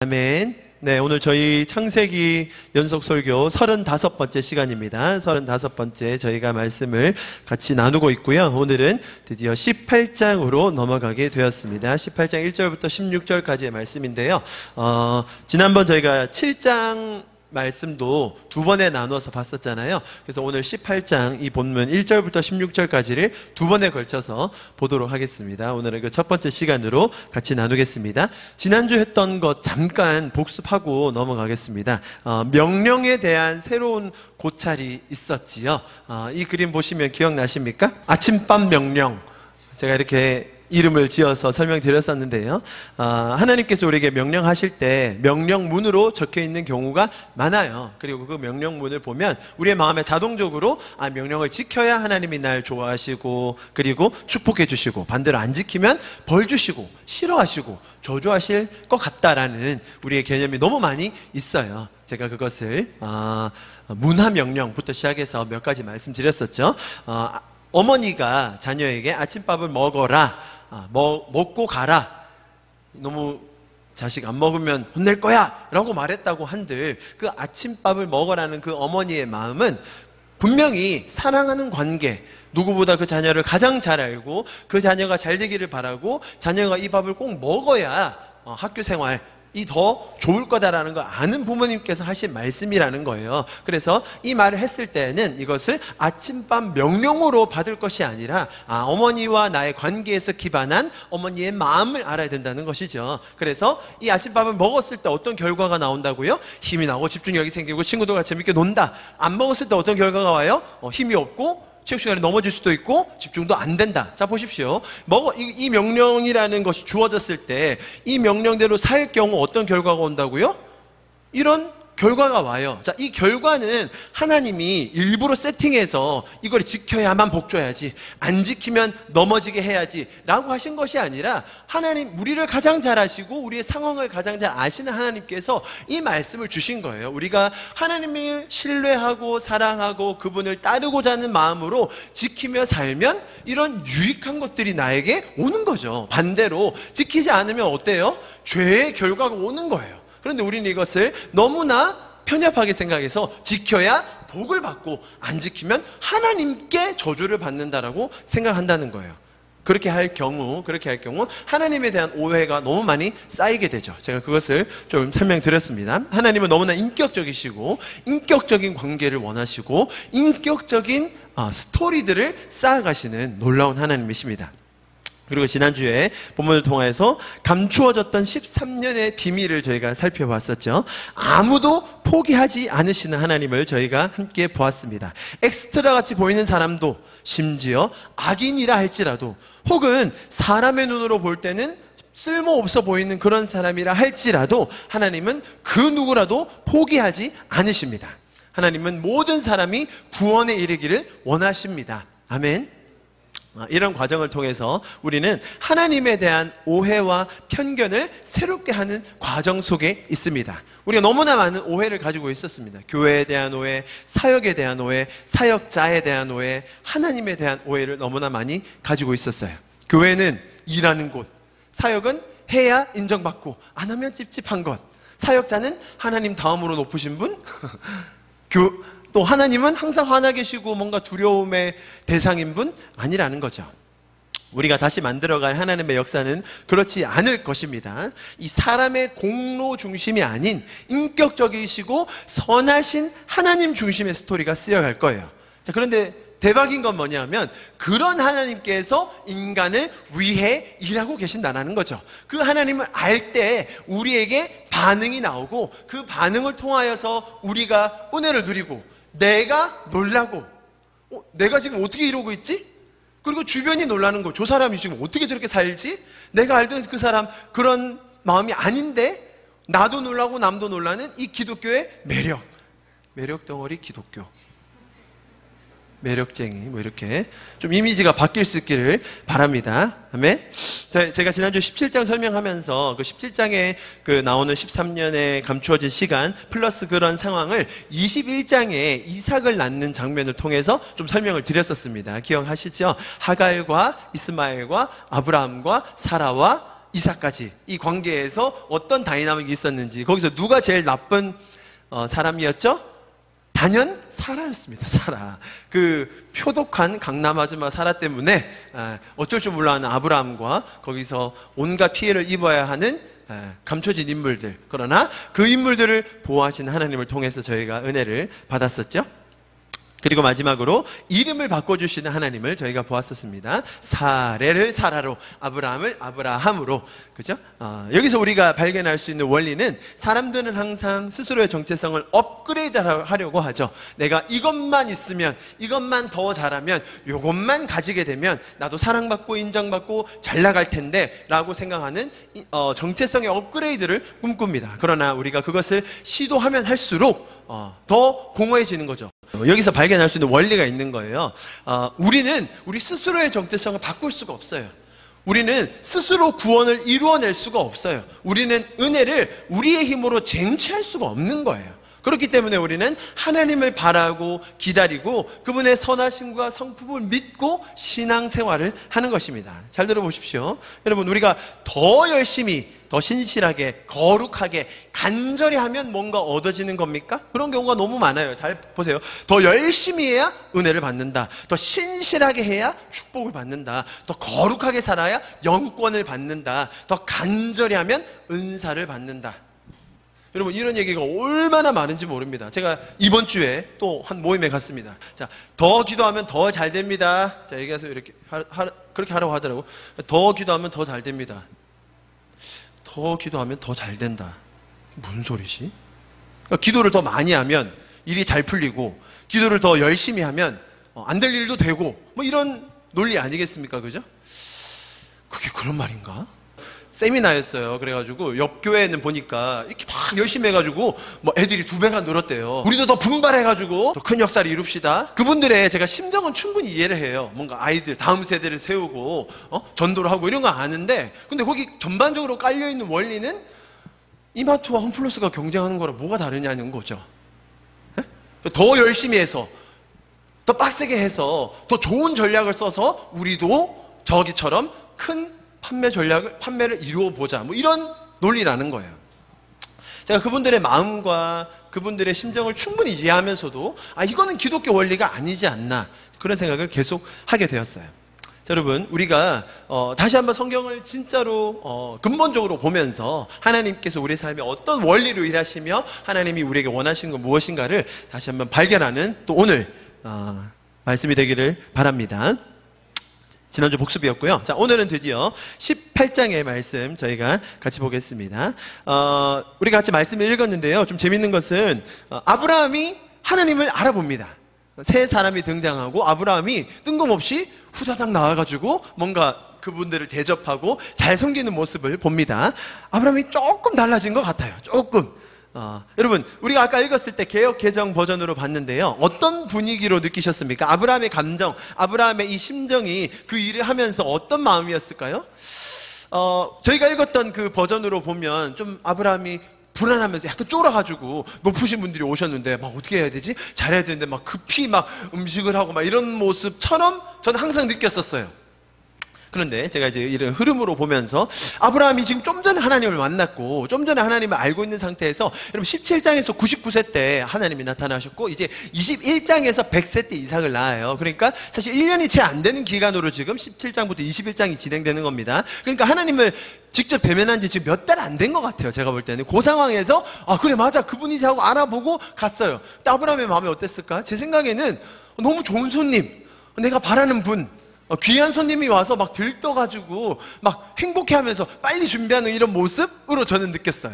아멘. 네, 오늘 저희 창세기 연속 설교 35번째 시간입니다. 35번째 저희가 말씀을 같이 나누고 있고요. 오늘은 드디어 18장으로 넘어가게 되었습니다. 18장 1절부터 16절까지의 말씀인데요. 지난번 저희가 7장 말씀도 두 번에 나눠서 봤었잖아요. 그래서 오늘 18장 이 본문 1절부터 16절까지를 두 번에 걸쳐서 보도록 하겠습니다. 오늘은 그 첫 번째 시간으로 같이 나누겠습니다. 지난주 했던 것 잠깐 복습하고 넘어가겠습니다. 명령에 대한 새로운 고찰이 있었지요. 이 그림 보시면 기억나십니까? 아침밤 명령. 제가 이렇게 이름을 지어서 설명드렸었는데요. 하나님께서 우리에게 명령하실 때 명령문으로 적혀있는 경우가 많아요. 그리고 그 명령문을 보면 우리의 마음에 자동적으로 명령을 지켜야 하나님이 날 좋아하시고 그리고 축복해 주시고 반대로 안 지키면 벌 주시고 싫어하시고 저주하실 것 같다라는 우리의 개념이 너무 많이 있어요. 제가 그것을 문화명령부터 시작해서 몇 가지 말씀드렸었죠. 어머니가 자녀에게 아침밥을 먹어라, 먹고 가라, 너무 자식 안 먹으면 혼낼 거야 라고 말했다고 한들 그 아침밥을 먹으라는 그 어머니의 마음은 분명히 사랑하는 관계, 누구보다 그 자녀를 가장 잘 알고 그 자녀가 잘 되기를 바라고 자녀가 이 밥을 꼭 먹어야 학교 생활이 더 좋을 거다라는 걸 아는 부모님께서 하신 말씀이라는 거예요. 그래서 이 말을 했을 때는 이것을 아침밤 명령으로 받을 것이 아니라 어머니와 나의 관계에서 기반한 어머니의 마음을 알아야 된다는 것이죠. 그래서 이 아침밥을 먹었을 때 어떤 결과가 나온다고요? 힘이 나고 집중력이 생기고 친구들과 재밌게 논다. 안 먹었을 때 어떤 결과가 와요? 힘이 없고 체육 시간에 넘어질 수도 있고 집중도 안 된다. 자, 보십시오. 이 명령이라는 것이 주어졌을 때 이 명령대로 살 경우 어떤 결과가 온다고요? 이런 결과가 와요. 자, 이 결과는 하나님이 일부러 세팅해서 이걸 지켜야만 복 줘야지, 안 지키면 넘어지게 해야지 라고 하신 것이 아니라 하나님, 우리를 가장 잘 아시고 우리의 상황을 가장 잘 아시는 하나님께서 이 말씀을 주신 거예요. 우리가 하나님을 신뢰하고 사랑하고 그분을 따르고자 하는 마음으로 지키며 살면 이런 유익한 것들이 나에게 오는 거죠. 반대로 지키지 않으면 어때요? 죄의 결과가 오는 거예요. 그런데 우리는 이것을 너무나 편협하게 생각해서 지켜야 복을 받고 안 지키면 하나님께 저주를 받는다라고 생각한다는 거예요. 그렇게 할 경우 하나님에 대한 오해가 너무 많이 쌓이게 되죠. 제가 그것을 좀 설명드렸습니다. 하나님은 너무나 인격적이시고 인격적인 관계를 원하시고 인격적인 스토리들을 쌓아가시는 놀라운 하나님이십니다. 그리고 지난주에 본문을 통해서 감추어졌던 13년의 비밀을 저희가 살펴봤었죠. 아무도 포기하지 않으시는 하나님을 저희가 함께 보았습니다. 엑스트라 같이 보이는 사람도, 심지어 악인이라 할지라도, 혹은 사람의 눈으로 볼 때는 쓸모없어 보이는 그런 사람이라 할지라도 하나님은 그 누구라도 포기하지 않으십니다. 하나님은 모든 사람이 구원에 이르기를 원하십니다. 아멘. 이런 과정을 통해서 우리는 하나님에 대한 오해와 편견을 새롭게 하는 과정 속에 있습니다. 우리가 너무나 많은 오해를 가지고 있었습니다. 교회에 대한 오해, 사역에 대한 오해, 사역자에 대한 오해, 하나님에 대한 오해를 너무나 많이 가지고 있었어요. 교회는 일하는 곳, 사역은 해야 인정받고 안 하면 찝찝한 것, 사역자는 하나님 다음으로 높으신 분, 또 하나님은 항상 화나 계시고 뭔가 두려움의 대상인 분 아니라는 거죠. 우리가 다시 만들어갈 하나님의 역사는 그렇지 않을 것입니다. 이 사람의 공로 중심이 아닌 인격적이시고 선하신 하나님 중심의 스토리가 쓰여갈 거예요. 자, 그런데 대박인 건 뭐냐면 그런 하나님께서 인간을 위해 일하고 계신다는 거죠. 그 하나님을 알 때 우리에게 반응이 나오고 그 반응을 통하여서 우리가 은혜를 누리고 내가 놀라고 내가 지금 어떻게 이러고 있지? 그리고 주변이 놀라는 거, 저 사람이 지금 어떻게 저렇게 살지? 내가 알던 그 사람 그런 마음이 아닌데 나도 놀라고 남도 놀라는 이 기독교의 매력 덩어리 기독교, 매력쟁이, 뭐 이렇게 좀 이미지가 바뀔 수 있기를 바랍니다. 아멘. 제가 지난주 17장 설명하면서 그 17장에 나오는 13년에 감추어진 시간 플러스 그런 상황을 21장에 이삭을 낳는 장면을 통해서 좀 설명을 드렸었습니다. 기억하시죠? 하갈과 이스마엘과 아브라함과 사라와 이삭까지 이 관계에서 어떤 다이나믹이 있었는지, 거기서 누가 제일 나쁜 사람이었죠? 단연 사라였습니다. 사라. 그 표독한 강남 아줌마 사라 때문에 어쩔 줄 몰라 하는 아브라함과 거기서 온갖 피해를 입어야 하는 감춰진 인물들, 그러나 그 인물들을 보호하시는 하나님을 통해서 저희가 은혜를 받았었죠. 그리고 마지막으로 이름을 바꿔주시는 하나님을 저희가 보았었습니다. 사레를 사라로, 아브라함을 아브라함으로. 그죠? 여기서 우리가 발견할 수 있는 원리는, 사람들은 항상 스스로의 정체성을 업그레이드 하려고 하죠. 내가 이것만 있으면, 이것만 더 잘하면, 이것만 가지게 되면 나도 사랑받고 인정받고 잘 나갈 텐데 라고 생각하는 정체성의 업그레이드를 꿈꿉니다. 그러나 우리가 그것을 시도하면 할수록 더 공허해지는 거죠. 여기서 발견할 수 있는 원리가 있는 거예요. 우리는 우리 스스로의 정체성을 바꿀 수가 없어요. 우리는 스스로 구원을 이루어낼 수가 없어요. 우리는 은혜를 우리의 힘으로 쟁취할 수가 없는 거예요. 그렇기 때문에 우리는 하나님을 바라고 기다리고 그분의 선하심과 성품을 믿고 신앙생활을 하는 것입니다. 잘 들어보십시오. 여러분, 우리가 더 열심히, 더 신실하게, 거룩하게, 간절히 하면 뭔가 얻어지는 겁니까? 그런 경우가 너무 많아요. 잘 보세요. 더 열심히 해야 은혜를 받는다. 더 신실하게 해야 축복을 받는다. 더 거룩하게 살아야 영권을 받는다. 더 간절히 하면 은사를 받는다. 여러분, 이런 얘기가 얼마나 많은지 모릅니다. 제가 이번 주에 또 한 모임에 갔습니다. 자, 더 기도하면 더 잘 됩니다. 자, 얘기해서 이렇게 그렇게 하라고 하더라고. 더 기도하면 더 잘 됩니다. 더 기도하면 더 잘 된다. 무슨 소리지? 그러니까 기도를 더 많이 하면 일이 잘 풀리고, 기도를 더 열심히 하면 안 될 일도 되고, 뭐 이런 논리 아니겠습니까? 그죠? 그게 그런 말인가? 세미나였어요. 그래가지고 옆 교회는 보니까 이렇게 막 열심히 해가지고 뭐 애들이 2배가 늘었대요. 우리도 더 분발해가지고 더 큰 역사를 이룹시다. 그분들의 제가 심정은 충분히 이해를 해요. 뭔가 아이들, 다음 세대를 세우고 전도를 하고 이런 거 아는데, 근데 거기 전반적으로 깔려있는 원리는 이마트와 홈플러스가 경쟁하는 거랑 뭐가 다르냐는 거죠. 에? 더 열심히 해서, 더 빡세게 해서, 더 좋은 전략을 써서 우리도 저기처럼 큰 판매를 이루어 보자, 뭐 이런 논리라는 거예요. 제가 그분들의 마음과 그분들의 심정을 충분히 이해하면서도 이거는 기독교 원리가 아니지 않나, 그런 생각을 계속 하게 되었어요. 자, 여러분, 우리가 다시 한번 성경을 진짜로 근본적으로 보면서 하나님께서 우리 삶에 어떤 원리로 일하시며 하나님이 우리에게 원하시는 건 무엇인가를 다시 한번 발견하는 또 오늘 말씀이 되기를 바랍니다. 지난주 복습이었고요. 자, 오늘은 드디어 18장의 말씀 저희가 같이 보겠습니다. 우리가 같이 말씀을 읽었는데요. 좀 재밌는 것은 아브라함이 하나님을 알아봅니다. 새 사람이 등장하고 아브라함이 뜬금없이 후다닥 나와가지고 뭔가 그분들을 대접하고 잘 섬기는 모습을 봅니다. 아브라함이 조금 달라진 것 같아요. 조금. 여러분, 우리가 아까 읽었을 때 개역 개정 버전으로 봤는데요. 어떤 분위기로 느끼셨습니까? 아브라함의 감정, 아브라함의 이 심정이 그 일을 하면서 어떤 마음이었을까요? 저희가 읽었던 그 버전으로 보면 좀 아브라함이 불안하면서 약간 쫄아가지고 높으신 분들이 오셨는데 막 어떻게 해야 되지? 잘해야 되는데 막 급히 막 음식을 하고 막 이런 모습처럼 저는 항상 느꼈었어요. 그런데 제가 이제 이런 흐름으로 보면서 아브라함이 지금 좀 전에 하나님을 만났고 좀 전에 하나님을 알고 있는 상태에서, 여러분 17장에서 99세 때 하나님이 나타나셨고 이제 21장에서 100세 때 이삭을 낳아요. 그러니까 사실 1년이 채 안 되는 기간으로 지금 17장부터 21장이 진행되는 겁니다. 그러니까 하나님을 직접 대면한 지 지금 몇 달 안 된 것 같아요. 제가 볼 때는 그 상황에서 그래 맞아 그분이지 하고 알아보고 갔어요. 근데 아브라함의 마음이 어땠을까? 제 생각에는 너무 좋은 손님, 내가 바라는 분, 귀한 손님이 와서 막 들떠가지고 막 행복해하면서 빨리 준비하는 이런 모습으로 저는 느꼈어요.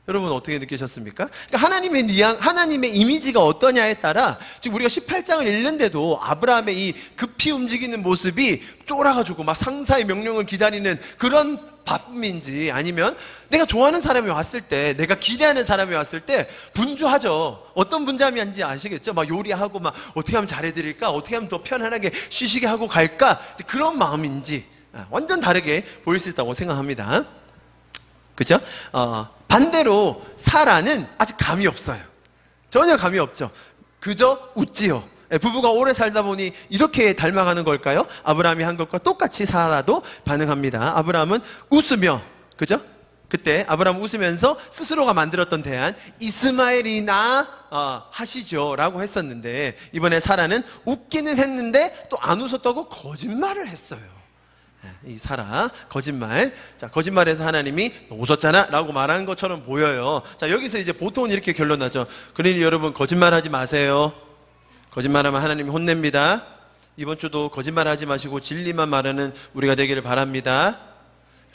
여러분 어떻게 느끼셨습니까? 그러니까 하나님의 이미지가 어떠냐에 따라 지금 우리가 18장을 읽는데도 아브라함의 이 급히 움직이는 모습이 쫄아가지고 막 상사의 명령을 기다리는 그런 바쁨인지, 아니면 내가 좋아하는 사람이 왔을 때, 내가 기대하는 사람이 왔을 때 분주하죠. 어떤 분주함인지 아시겠죠? 막 요리하고 막 어떻게 하면 잘해드릴까? 어떻게 하면 더 편안하게 쉬시게 하고 갈까? 그런 마음인지 완전 다르게 보일 수 있다고 생각합니다. 그죠? 반대로 사라는 아직 감이 없어요. 전혀 감이 없죠. 그저 웃지요. 부부가 오래 살다 보니 이렇게 닮아가는 걸까요? 아브라함이 한 것과 똑같이 사라도 반응합니다. 아브라함은 웃으며 그죠? 그때 아브라함 웃으면서 스스로가 만들었던 대안, 이스마엘이나 하시죠 라고 했었는데, 이번에 사라는 웃기는 했는데 또 안 웃었다고 거짓말을 했어요. 이 사라 거짓말. 자, 거짓말해서 하나님이 너 웃었잖아 라고 말한 것처럼 보여요. 자, 여기서 이제 보통은 이렇게 결론 나죠. 그러니 여러분 거짓말하지 마세요. 거짓말하면 하나님이 혼냅니다. 이번 주도 거짓말하지 마시고 진리만 말하는 우리가 되기를 바랍니다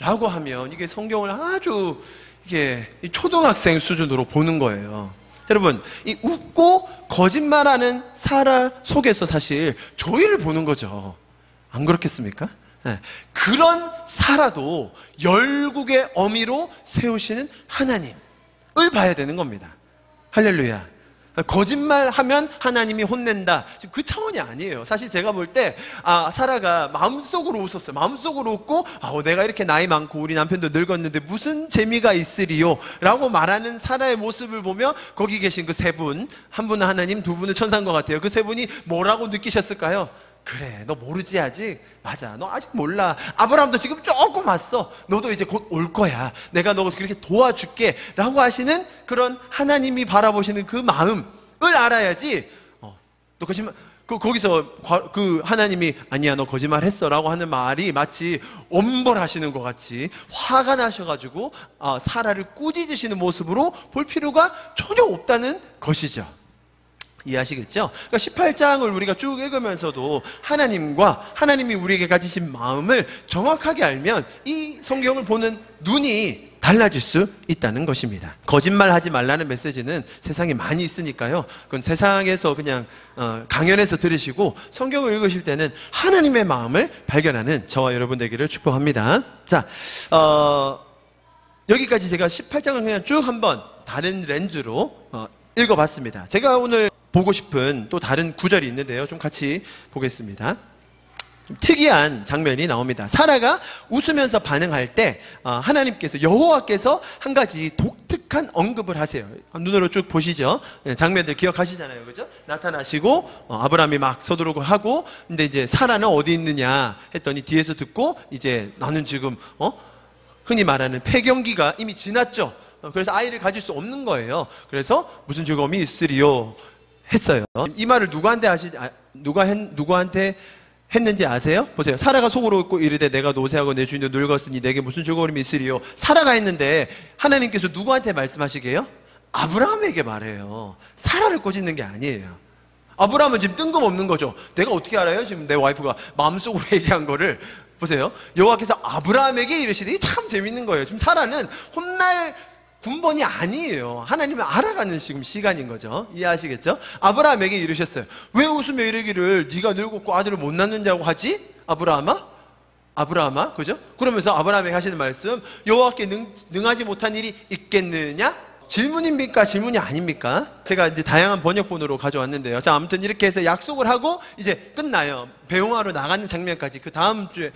라고 하면, 이게 성경을 아주 이게 초등학생 수준으로 보는 거예요. 여러분, 이 웃고 거짓말하는 사라 속에서 사실 조의를 보는 거죠. 안 그렇겠습니까? 네. 그런 사라도 열국의 어미로 세우시는 하나님을 봐야 되는 겁니다. 할렐루야. 거짓말하면 하나님이 혼낸다, 지금 그 차원이 아니에요. 사실 제가 볼 때 사라가 마음속으로 웃었어요. 마음속으로 웃고 내가 이렇게 나이 많고 우리 남편도 늙었는데 무슨 재미가 있으리요 라고 말하는 사라의 모습을 보며 거기 계신 그 세 분, 한 분은 하나님, 두 분은 천사인 것 같아요. 그 세 분이 뭐라고 느끼셨을까요? 그래, 너 모르지 아직? 맞아, 너 아직 몰라. 아브라함도 지금 조금 왔어. 너도 이제 곧 올 거야. 내가 너 그렇게 도와줄게 라고 하시는 그런 하나님이 바라보시는 그 마음을 알아야지. 너 거짓말, 거기서 그 하나님이 아니야 너 거짓말 했어 라고 하는 말이 마치 엄벌하시는 것 같이 화가 나셔가지고 사라를 꾸짖으시는 모습으로 볼 필요가 전혀 없다는 것이죠. 이해하시겠죠? 그러니까 18장을 우리가 쭉 읽으면서도 하나님이 우리에게 가지신 마음을 정확하게 알면 이 성경을 보는 눈이 달라질 수 있다는 것입니다. 거짓말하지 말라는 메시지는 세상에 많이 있으니까요. 그건 세상에서 그냥 강연해서 들으시고 성경을 읽으실 때는 하나님의 마음을 발견하는 저와 여러분 되기를 축복합니다. 자, 여기까지 제가 18장을 그냥 쭉 한번 다른 렌즈로 읽어봤습니다. 제가 오늘 보고 싶은 또 다른 구절이 있는데요. 좀 같이 보겠습니다. 좀 특이한 장면이 나옵니다. 사라가 웃으면서 반응할 때 하나님께서, 여호와께서 한 가지 독특한 언급을 하세요. 눈으로 쭉 보시죠. 장면들 기억하시잖아요. 그죠? 나타나시고 아브라함이 막 서두르고 하고, 근데 이제 사라는 어디 있느냐 했더니 뒤에서 듣고, 이제 나는 지금 흔히 말하는 폐경기가 이미 지났죠. 그래서 아이를 가질 수 없는 거예요. 그래서 무슨 즐거움이 있으리요 했어요. 이 말을 누구한테 했는지 아세요? 보세요. 사라가 속으로 웃고 이르되 내가 노쇠하고 내 주인도 늙었으니 내게 무슨 즐거움이 있으리요. 사라가 했는데 하나님께서 누구한테 말씀하시게요? 아브라함에게 말해요. 사라를 꼬집는 게 아니에요. 아브라함은 지금 뜬금없는 거죠. 내가 어떻게 알아요? 지금 내 와이프가 마음속으로 얘기한 거를. 보세요. 여호와께서 아브라함에게 이르시되, 참 재밌는 거예요. 지금 사라는 혼날 군번이 아니에요. 하나님을 알아가는 지금 시간인 거죠. 이해하시겠죠? 아브라함에게 이르셨어요. 왜 웃으며 이르기를 네가 늙었고 아들을 못 낳는다고 하지? 아브라함아, 그죠? 그러면서 아브라함에게 하시는 말씀, 여호와께 능하지 못한 일이 있겠느냐? 질문입니까? 질문이 아닙니까? 제가 이제 다양한 번역본으로 가져왔는데요. 자, 아무튼 이렇게 해서 약속을 하고 이제 끝나요. 배웅하러 나가는 장면까지 그 다음 주에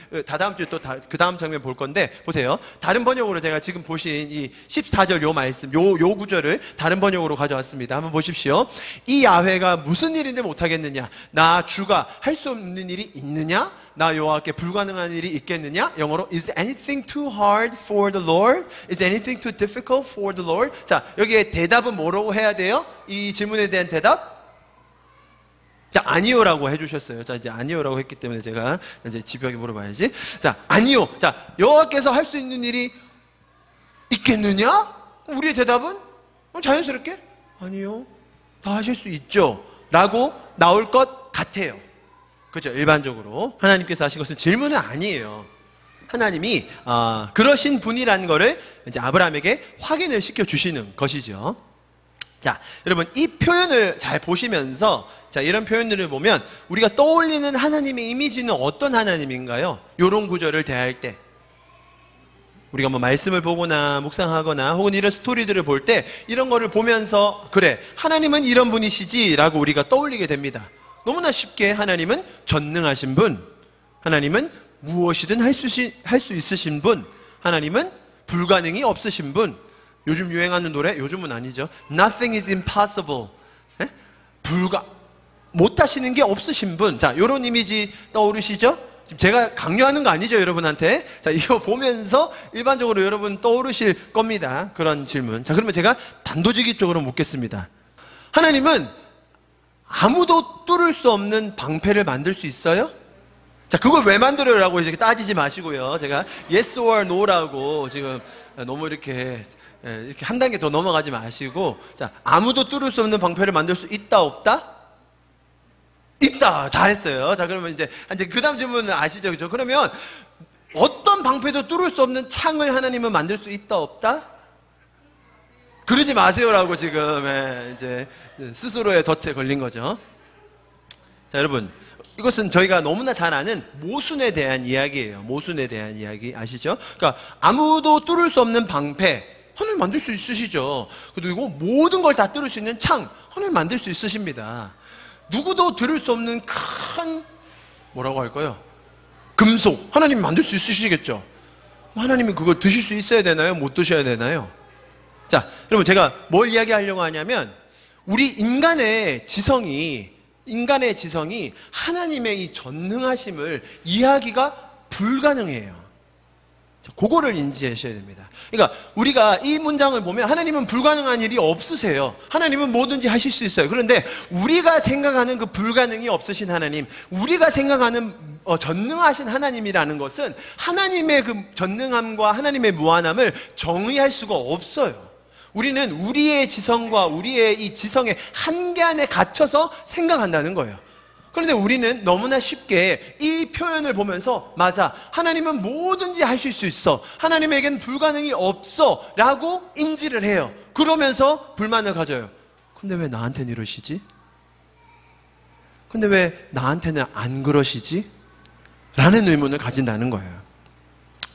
또 그 다음 장면 볼 건데, 보세요. 다른 번역으로 제가 지금 보신 이 14절 요 말씀, 요 구절을 다른 번역으로 가져왔습니다. 한번 보십시오. 이 야훼가 무슨 일인데 못하겠느냐? 나 주가 할 수 없는 일이 있느냐? 나 여호와께 불가능한 일이 있겠느냐? 영어로 Is anything too hard for the Lord? Is anything too difficult for the Lord? 자, 여기에 대답은 뭐라고 해야 돼요? 이 질문에 대한 대답? 자, 아니요라고 해주셨어요. 자, 이제 아니요라고 했기 때문에 제가 이제 집요하게 물어봐야지. 자, 아니요. 자, 여호와께서 할 수 있는 일이 있겠느냐? 우리의 대답은 자연스럽게 아니요. 다 하실 수 있죠. 라고 나올 것 같아요. 그죠? 일반적으로 하나님께서 하신 것은 질문은 아니에요. 하나님이 그러신 분이라는 거를 이제 아브라함에게 확인을 시켜 주시는 것이죠. 자, 여러분 이 표현을 잘 보시면서, 자, 이런 표현들을 보면 우리가 떠올리는 하나님의 이미지는 어떤 하나님인가요? 이런 구절을 대할 때, 우리가 뭐 말씀을 보거나 묵상하거나 혹은 이런 스토리들을 볼 때 이런 거를 보면서 그래, 하나님은 이런 분이시지 라고 우리가 떠올리게 됩니다. 너무나 쉽게 하나님은 전능하신 분, 하나님은 무엇이든 할 수 있으신 분, 하나님은 불가능이 없으신 분. 요즘 유행하는 노래, 요즘은 아니죠. Nothing is impossible. 못하시는 게 없으신 분. 자, 요런 이미지 떠오르시죠? 지금 제가 강요하는 거 아니죠, 여러분한테? 자, 이거 보면서 일반적으로 여러분 떠오르실 겁니다. 그런 질문. 자, 그러면 제가 단도직입적으로 묻겠습니다. 하나님은 아무도 뚫을 수 없는 방패를 만들 수 있어요? 자, 그걸 왜 만들어요라고 이렇게 따지지 마시고요. 제가 yes or no라고 지금 너무 이렇게 한 단계 더 넘어가지 마시고, 자, 아무도 뚫을 수 없는 방패를 만들 수 있다, 없다? 있다. 잘했어요. 자, 그러면 이제 그 다음 질문은 아시죠? 그죠? 그러면 어떤 방패도 뚫을 수 없는 창을 하나님은 만들 수 있다, 없다? 그러지 마세요라고 지금 이제 스스로의 덫에 걸린 거죠. 자, 여러분, 이것은 저희가 너무나 잘 아는 모순에 대한 이야기예요. 모순에 대한 이야기 아시죠? 그러니까 아무도 뚫을 수 없는 방패 하나님 만들 수 있으시죠. 그리고 모든 걸 다 뚫을 수 있는 창 하나님 만들 수 있으십니다. 누구도 들을 수 없는 큰 뭐라고 할까요? 금속 하나님 만들 수 있으시겠죠. 하나님이 그거 드실 수 있어야 되나요? 못 드셔야 되나요? 자, 여러분, 제가 뭘 이야기하려고 하냐면 우리 인간의 지성이 하나님의 이 전능하심을 이해하기가 불가능해요. 자, 그거를 인지하셔야 됩니다. 그러니까 우리가 이 문장을 보면 하나님은 불가능한 일이 없으세요. 하나님은 뭐든지 하실 수 있어요. 그런데 우리가 생각하는 그 불가능이 없으신 하나님, 우리가 생각하는 전능하신 하나님이라는 것은 하나님의 그 전능함과 하나님의 무한함을 정의할 수가 없어요. 우리는 우리의 지성과 우리의 이 지성의 한계 안에 갇혀서 생각한다는 거예요. 그런데 우리는 너무나 쉽게 이 표현을 보면서 맞아, 하나님은 뭐든지 하실 수 있어, 하나님에겐 불가능이 없어 라고 인지를 해요. 그러면서 불만을 가져요. 근데 왜 나한테는 이러시지? 근데 왜 나한테는 안 그러시지? 라는 의문을 가진다는 거예요.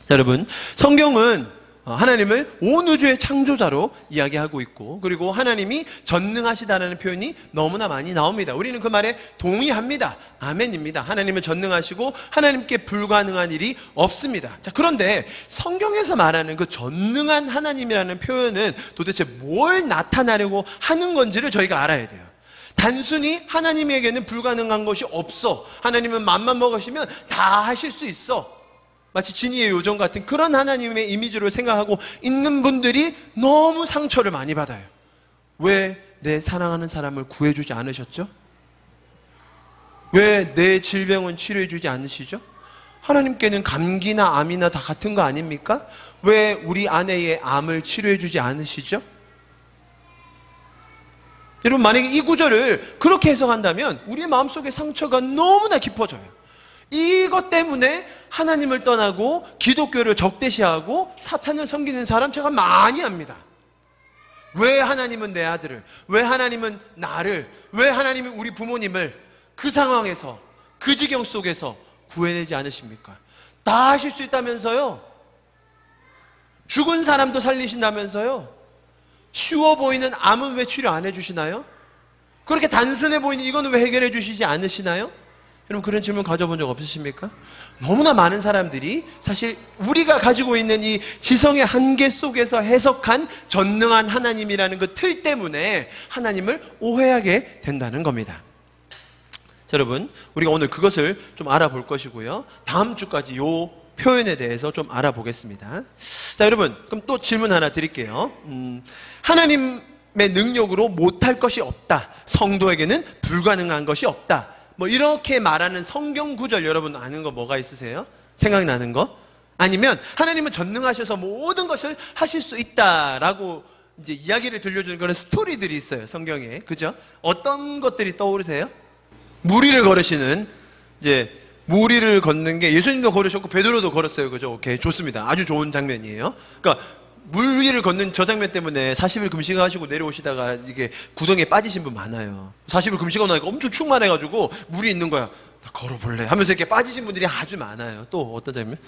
자, 여러분, 성경은 하나님을 온 우주의 창조자로 이야기하고 있고, 그리고 하나님이 전능하시다라는 표현이 너무나 많이 나옵니다. 우리는 그 말에 동의합니다. 아멘입니다. 하나님은 전능하시고 하나님께 불가능한 일이 없습니다. 자, 그런데 성경에서 말하는 그 전능한 하나님이라는 표현은 도대체 뭘 나타나려고 하는 건지를 저희가 알아야 돼요. 단순히 하나님에게는 불가능한 것이 없어, 하나님은 맘만 먹으시면 다 하실 수 있어, 마치 진이의 요정 같은 그런 하나님의 이미지로 생각하고 있는 분들이 너무 상처를 많이 받아요. 왜 내 사랑하는 사람을 구해주지 않으셨죠? 왜 내 질병은 치료해주지 않으시죠? 하나님께는 감기나 암이나 다 같은 거 아닙니까? 왜 우리 아내의 암을 치료해주지 않으시죠? 여러분, 만약에 이 구절을 그렇게 해석한다면 우리의 마음속의 상처가 너무나 깊어져요. 이것 때문에 하나님을 떠나고 기독교를 적대시하고 사탄을 섬기는 사람 제가 많이 합니다. 왜 하나님은 내 아들을, 왜 하나님은 나를, 왜 하나님은 우리 부모님을 그 상황에서, 그 지경 속에서 구해내지 않으십니까? 다 하실 수 있다면서요? 죽은 사람도 살리신다면서요? 쉬워 보이는 암은 왜 치료 안 해주시나요? 그렇게 단순해 보이는 이거는 왜 해결해 주시지 않으시나요? 여러분, 그런 질문 가져본 적 없으십니까? 너무나 많은 사람들이 사실 우리가 가지고 있는 이 지성의 한계 속에서 해석한 전능한 하나님이라는 그 틀 때문에 하나님을 오해하게 된다는 겁니다. 자, 여러분, 우리가 오늘 그것을 좀 알아볼 것이고요, 다음 주까지 요 표현에 대해서 좀 알아보겠습니다. 자, 여러분, 그럼 또 질문 하나 드릴게요. 하나님의 능력으로 못할 것이 없다, 성도에게는 불가능한 것이 없다, 뭐 이렇게 말하는 성경 구절 여러분 아는 거 뭐가 있으세요? 생각나는 거? 아니면 하나님은 전능하셔서 모든 것을 하실 수 있다라고 이제 이야기를 들려주는 그런 스토리들이 있어요, 성경에. 그죠? 어떤 것들이 떠오르세요? 무리를 걸으시는, 이제 무리를 걷는 게 예수님도 걸으셨고 베드로도 걸었어요. 그죠? 오케이, 좋습니다. 아주 좋은 장면이에요. 그러니까 물 위를 걷는 저 장면 때문에 40일 금식하시고 내려오시다가 이게 구덩이에 빠지신 분 많아요. 40일 금식하고 나니까 엄청 충만해가지고 물이 있는 거야. 나 걸어볼래 하면서 이렇게 빠지신 분들이 아주 많아요. 또 어떤 장면?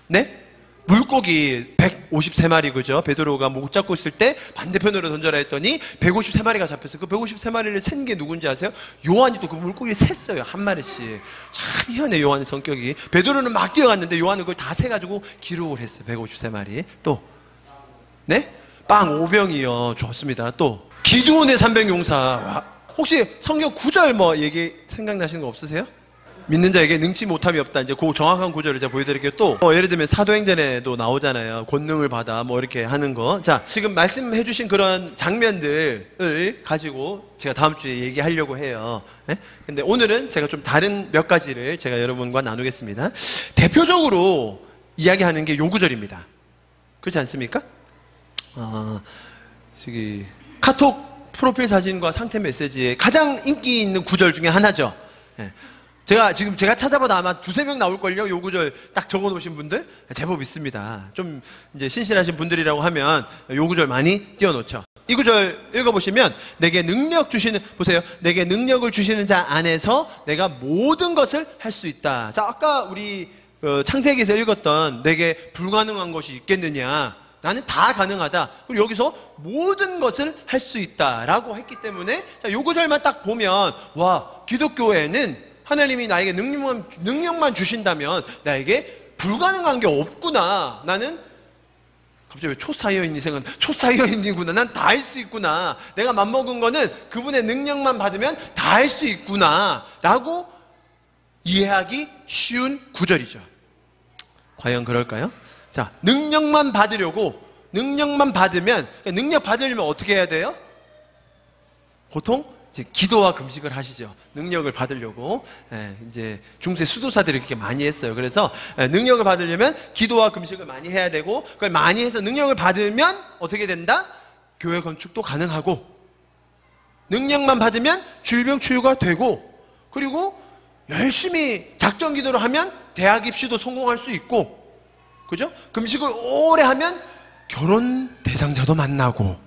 네? 물고기 153마리, 그죠? 베드로가 못 잡고 있을 때 반대편으로 던져라 했더니 153마리가 잡혔어요. 그 153마리를 센 게 누군지 아세요? 요한이 또 그 물고기를 셌어요, 한 마리씩. 참 희한해, 요한의 성격이. 베드로는 막 뛰어갔는데 요한은 그걸 다 세가지고 기록을 했어요, 153마리. 또 네? 빵 5병이요. 좋습니다. 또 기드온의 300용사. 혹시 성경 구절 뭐 얘기 생각나시는 거 없으세요? 믿는 자에게 능치 못함이 없다. 이제 그 정확한 구절을 제가 보여드릴게요. 또 예를 들면 사도행전에도 나오잖아요. 권능을 받아 뭐 이렇게 하는 거. 자, 지금 말씀해 주신 그런 장면들을 가지고 제가 다음 주에 얘기하려고 해요. 네? 근데 오늘은 제가 좀 다른 몇 가지를 제가 여러분과 나누겠습니다. 대표적으로 이야기하는 게 요 구절입니다. 그렇지 않습니까? 저기 카톡 프로필 사진과 상태 메시지에 가장 인기 있는 구절 중에 하나죠. 네. 제가 찾아봐도 아마 두세 명 나올걸요? 요 구절 딱 적어 놓으신 분들 제법 있습니다. 좀 이제 신실하신 분들이라고 하면 요 구절 많이 띄워 놓죠. 이 구절 읽어보시면, 내게 능력 주시는, 보세요. 내게 능력을 주시는 자 안에서 내가 모든 것을 할 수 있다. 자, 아까 우리 창세기에서 읽었던 내게 불가능한 것이 있겠느냐. 나는 다 가능하다. 그리고 여기서 모든 것을 할 수 있다라고 했기 때문에, 자, 요 구절만 딱 보면, 와, 기독교에는 하나님이 나에게 능력만 주신다면 나에게 불가능한 게 없구나. 나는 갑자기 왜 초사이어인이 생각나? 초사이어인이구나. 난 다 할 수 있구나. 내가 맘먹은 거는 그분의 능력만 받으면 다 할 수 있구나 라고 이해하기 쉬운 구절이죠. 과연 그럴까요? 자, 능력만 받으면, 능력 받으려면 어떻게 해야 돼요? 보통 이제 기도와 금식을 하시죠. 능력을 받으려고. 이제 중세 수도사들이 그렇게 많이 했어요. 그래서 능력을 받으려면 기도와 금식을 많이 해야 되고, 그걸 많이 해서 능력을 받으면 어떻게 된다? 교회 건축도 가능하고, 능력만 받으면 질병 치유가 되고, 그리고 열심히 작전 기도를 하면 대학 입시도 성공할 수 있고, 그죠? 금식을 오래 하면 결혼 대상자도 만나고.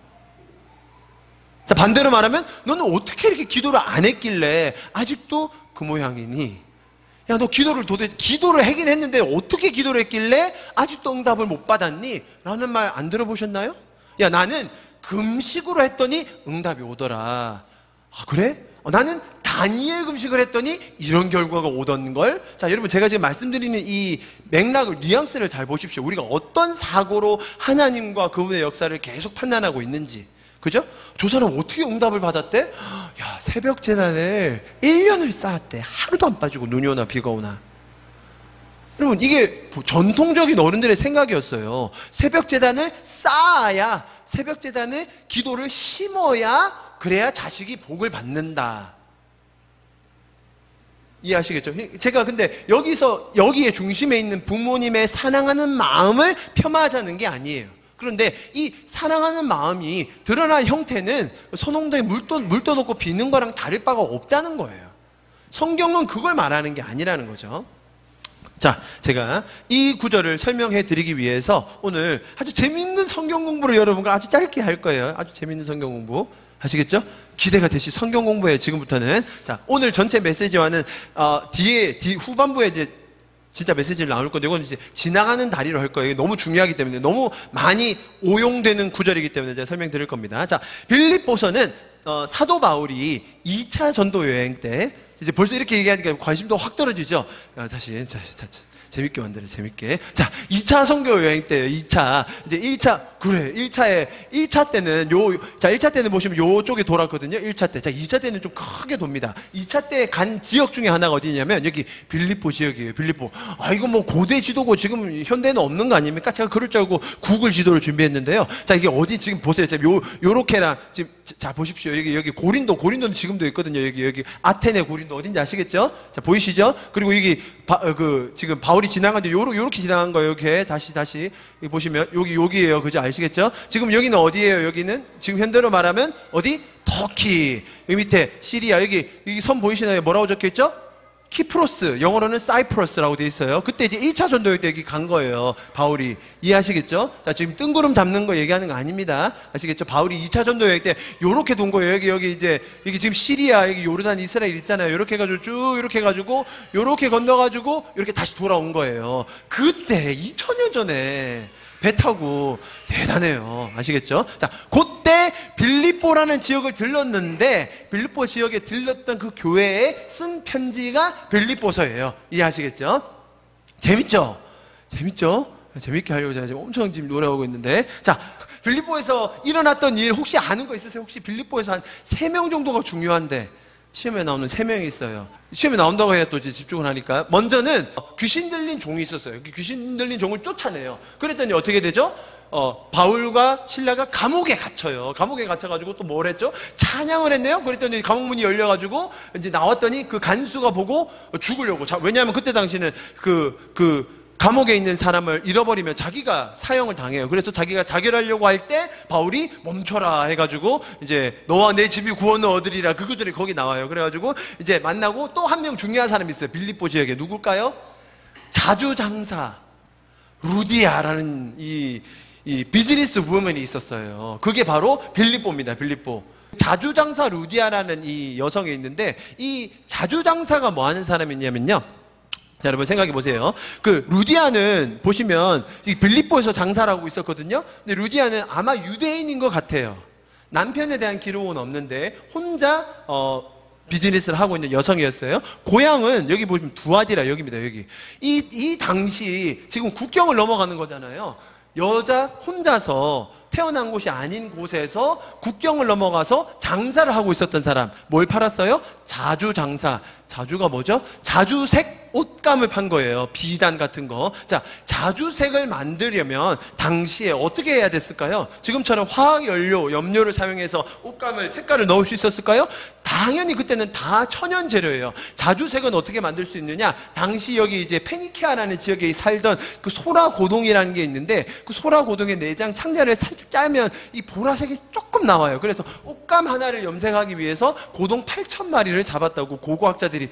자, 반대로 말하면 너는 어떻게 이렇게 기도를 안 했길래 아직도 그 모양이니? 야, 너 기도를 하긴 했는데 어떻게 기도를 했길래 아직도 응답을 못 받았니? 라는 말 안 들어보셨나요? 야, 나는 금식으로 했더니 응답이 오더라. 아, 그래? 나는 다니엘 금식을 했더니 이런 결과가 오던걸? 자, 여러분, 제가 지금 말씀드리는 이 맥락을, 뉘앙스를 잘 보십시오. 우리가 어떤 사고로 하나님과 그분의 역사를 계속 판단하고 있는지. 그죠? 저 사람 어떻게 응답을 받았대? 야, 새벽 재단을 1년을 쌓았대. 하루도 안 빠지고, 눈이 오나 비가 오나. 여러분, 이게 전통적인 어른들의 생각이었어요. 새벽 재단을 쌓아야, 새벽 재단에 기도를 심어야, 그래야 자식이 복을 받는다. 이해하시겠죠? 제가 근데 여기에 중심에 있는 부모님의 사랑하는 마음을 폄하하자는 게 아니에요. 그런데 이 사랑하는 마음이 드러난 형태는 소농도에 물 떠놓고 비는 거랑 다를 바가 없다는 거예요. 성경은 그걸 말하는 게 아니라는 거죠. 자, 제가 이 구절을 설명해 드리기 위해서 오늘 아주 재밌는 성경 공부를 여러분과 아주 짧게 할 거예요. 아주 재밌는 성경 공부. 아시겠죠? 기대가 되시 성경 공부에 지금부터는. 자, 오늘 전체 메시지와는 후반부에 이제 진짜 메시지를 나눌 건데, 이건 이제 지나가는 다리로 할 거예요. 너무 중요하기 때문에, 너무 많이 오용되는 구절이기 때문에 제가 설명드릴 겁니다. 자, 빌립보서는 사도 바울이 2차 전도 여행 때, 이제 벌써 이렇게 얘기하니까 관심도 확 떨어지죠. 다시 재밌게 만들어, 재밌게. 자, 2차 선교 여행 때예요. 2차. 이제 1차 때는 1차 때는 보시면 요쪽에 돌았거든요. 1차 때. 자, 2차 때는 좀 크게 돕니다. 2차 때 간 지역 중에 하나가 어디냐면 여기 빌립보 지역이에요. 빌립보. 아, 이거 뭐 고대 지도고 지금 현대는 없는 거 아닙니까? 제가 그럴 줄 알고 구글 지도를 준비했는데요. 자, 이게 어디 지금 보세요. 지금 요렇게랑 지금 자, 보십시오. 여기 고린도는 지금도 있거든요. 여기 아테네 고린도 어딘지 아시겠죠? 자, 보이시죠? 그리고 여기 지금 바울이 지나간 데 요렇게 지나간 거예요. 이렇게 다시 여기 보시면 여기예요. 그죠? 아시겠죠? 지금 여기는 어디예요? 여기는 지금 현대로 말하면 어디? 터키. 여기 밑에 시리아. 여기 선 보이시나요? 뭐라고 적혀 있죠? 키프로스. 영어로는 사이프러스라고 돼 있어요. 그때 이제 1차 전도여행 때 여기 간 거예요. 바울이. 이해하시겠죠? 자, 지금 뜬구름 잡는 거 얘기하는 거 아닙니다. 아시겠죠? 바울이 2차 전도여행 때 요렇게 돈 거예요. 여기 지금 시리아, 여기 요르단, 이스라엘 있잖아요. 요렇게 해가지고 쭉 이렇게 해가지고 요렇게 건너가지고 이렇게 다시 돌아온 거예요. 그때 2000년 전에 배 타고. 대단해요. 아시겠죠? 자, 그때 빌립보라는 지역을 들렀는데, 빌립보 지역에 들렀던 그 교회에 쓴 편지가 빌립보서예요. 이해하시겠죠? 재밌죠? 재밌게 하려고 제가 지금 엄청 지금 노래하고 있는데. 자, 빌립보에서 일어났던 일 혹시 아는 거 있으세요? 혹시 빌립보에서 한 3명 정도가 중요한데, 시험에 나오는 3명이 있어요. 시험에 나온다고 해야 또 이제 집중을 하니까. 먼저는 귀신 들린 종이 있었어요. 귀신 들린 종을 쫓아내요. 그랬더니 어떻게 되죠? 바울과 실라가 감옥에 갇혀요. 감옥에 갇혀가지고 또 뭘 했죠? 찬양을 했네요. 그랬더니 감옥문이 열려가지고 이제 나왔더니 그 간수가 보고 죽으려고. 왜냐하면 그때 당시는 감옥에 있는 사람을 잃어버리면 자기가 사형을 당해요. 그래서 자기가 자결하려고 할 때 바울이 멈춰라 해가지고 이제 너와 내 집이 구원을 얻으리라, 그 구절이 거기 나와요. 그래가지고 이제 만나고 또 한 명 중요한 사람이 있어요. 빌립보 지역에. 누굴까요? 자주장사 루디아라는 이 비즈니스 우먼이 있었어요. 그게 바로 빌립보입니다. 빌립보. 자주장사 루디아라는 이 여성이 있는데, 이 자주장사가 뭐 하는 사람이냐면요, 자, 여러분 생각해 보세요. 그 루디아는 보시면 빌립보에서 장사를 하고 있었거든요. 근데 루디아는 아마 유대인인 것 같아요. 남편에 대한 기록은 없는데 혼자 비즈니스를 하고 있는 여성이었어요. 고향은 여기 보시면 두아디라, 여기입니다. 여기. 이 당시 지금 국경을 넘어가는 거잖아요. 여자 혼자서 태어난 곳이 아닌 곳에서 국경을 넘어가서 장사를 하고 있었던 사람. 뭘 팔았어요? 자주장사. 자주가 뭐죠? 자주색 옷감을 판 거예요. 비단 같은 거. 자, 자주색을 만들려면 당시에 어떻게 해야 됐을까요? 지금처럼 화학연료, 염료를 사용해서 옷감을, 색깔을 넣을 수 있었을까요? 당연히 그때는 다 천연 재료예요. 자주색은 어떻게 만들 수 있느냐? 당시 여기 이제 페니키아라는 지역에 살던 그 소라고동이라는 게 있는데, 그 소라고동의 내장 창자를 살짝 짜면 이 보라색이 조금 나와요. 그래서 옷감 하나를 염색하기 위해서 고동 8,000마리를 잡았다고 고고학자들이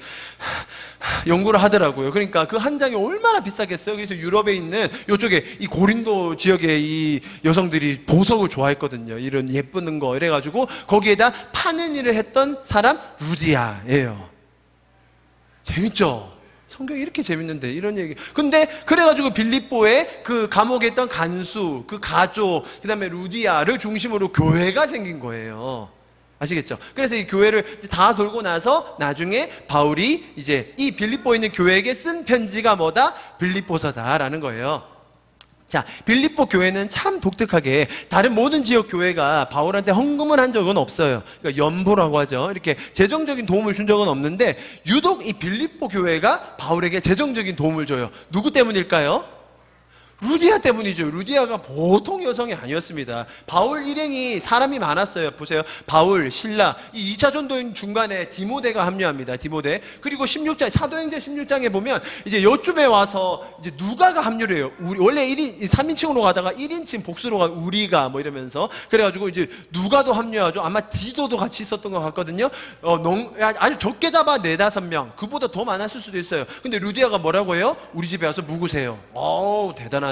연구를 하더라고요. 그러니까 그 한 장이 얼마나 비싸겠어요. 그래서 유럽에 있는 이쪽에 이 고린도 지역의 이 여성들이 보석을 좋아했거든요. 이런 예쁜 거. 이래가지고 거기에다 파는 일을 했던 사람 루디아예요. 재밌죠? 성경이 이렇게 재밌는데 이런 얘기. 근데 그래가지고 빌립보에 그 감옥에 있던 간수, 그 가족, 그 다음에 루디아를 중심으로 교회가 생긴 거예요. 아시겠죠? 그래서 이 교회를 다 돌고 나서 나중에 바울이 이제 이 빌립보에 있는 교회에게 쓴 편지가 뭐다? 빌립보서다라는 거예요. 자, 빌립보 교회는 참 독특하게 다른 모든 지역 교회가 바울한테 헌금을 한 적은 없어요. 그러니까 연보라고 하죠. 이렇게 재정적인 도움을 준 적은 없는데 유독 이 빌립보 교회가 바울에게 재정적인 도움을 줘요. 누구 때문일까요? 루디아 때문이죠. 루디아가 보통 여성이 아니었습니다. 바울 일행이 사람이 많았어요. 보세요. 바울, 실라, 이 2차 전도행 중간에 디모데가 합류합니다. 디모데. 그리고 16장, 사도행전 16장에 보면 이제 요쯤에 와서 이제 누가가 합류를 해요. 원래 3인칭으로 가다가 1인칭 복수로 가, 우리가 뭐 이러면서. 그래가지고 이제 누가도 합류하죠. 아마 디도도 같이 있었던 것 같거든요. 아주 적게 잡아 4-5명. 그보다 더 많았을 수도 있어요. 근데 루디아가 뭐라고 해요? 우리 집에 와서 묵으세요. 어우, 대단한.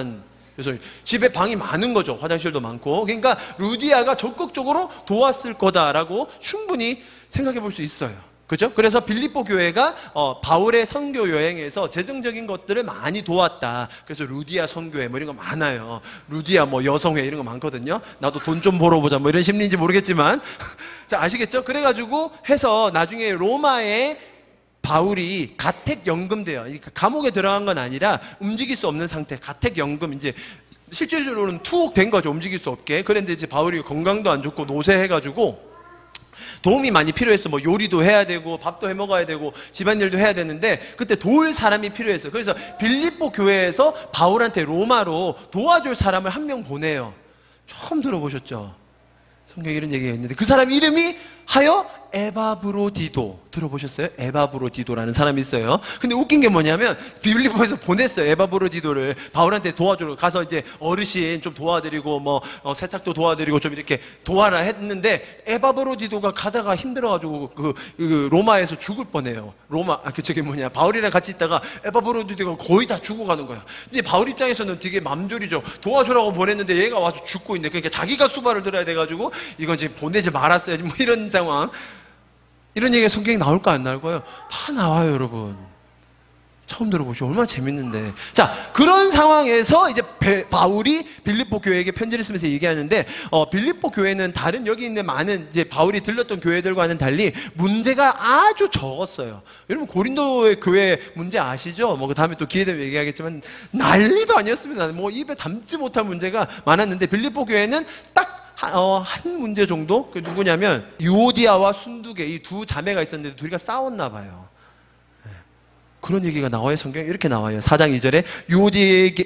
그래서 집에 방이 많은 거죠. 화장실도 많고. 그러니까 루디아가 적극적으로 도왔을 거다라고 충분히 생각해 볼 수 있어요. 그죠? 그래서 빌립보 교회가 바울의 선교 여행에서 재정적인 것들을 많이 도왔다. 그래서 루디아 선교회 뭐 이런 거 많아요. 루디아 뭐 여성회 이런 거 많거든요. 나도 돈 좀 벌어보자 뭐 이런 심리인지 모르겠지만 자, 아시겠죠? 그래가지고 해서 나중에 로마에 바울이 가택연금돼요. 그러니까 감옥에 들어간 건 아니라 움직일 수 없는 상태, 가택연금, 이제 실질적으로는 투옥 된 거죠. 움직일 수 없게. 그런데 이제 바울이 건강도 안 좋고 노쇠해가지고 도움이 많이 필요했어. 뭐 요리도 해야 되고 밥도 해 먹어야 되고 집안일도 해야 되는데 그때 도울 사람이 필요했어요. 그래서 빌립보 교회에서 바울한테 로마로 도와줄 사람을 한 명 보내요. 처음 들어보셨죠? 성경에 이런 얘기가 있는데 그 사람 이름이 하여 에바브로디도. 들어보셨어요? 에바브로디도라는 사람이 있어요. 근데 웃긴 게 뭐냐면 빌립보에서 보냈어요. 에바브로디도를 바울한테 도와주러 가서 이제 어르신 좀 도와드리고 뭐 세탁도 도와드리고 좀 이렇게 도와라 했는데 에바브로디도가 가다가 힘들어가지고 그 로마에서 죽을 뻔해요. 바울이랑 같이 있다가 에바브로디도가 거의 다 죽어가는 거야. 이제 바울 입장에서는 되게 맘졸이죠. 도와주라고 보냈는데 얘가 와서 죽고 있네. 그러니까 자기가 수발을 들어야 돼가지고 이건 지금 보내지 말았어야지 뭐 이런 상황. 이런 얘기가 성경에 나올까 안 나올까요? 다 나와요, 여러분. 처음 들어보시죠. 얼마나 재밌는데. 자, 그런 상황에서 이제 바울이 빌립보 교회에게 편지를 쓰면서 얘기하는데, 빌립보 교회는 다른 여기 있는 많은 이제 바울이 들렀던 교회들과는 달리 문제가 아주 적었어요. 여러분 고린도의 교회 문제 아시죠? 뭐 그 다음에 또 기회 되면 얘기하겠지만 난리도 아니었습니다. 뭐 입에 담지 못할 문제가 많았는데 빌립보 교회는 딱 한 문제 정도? 그 누구냐면 유오디아와 순두계 이 두 자매가 있었는데 둘이가 싸웠나 봐요. 그런 얘기가 나와요. 성경에 이렇게 나와요. 4장 2절에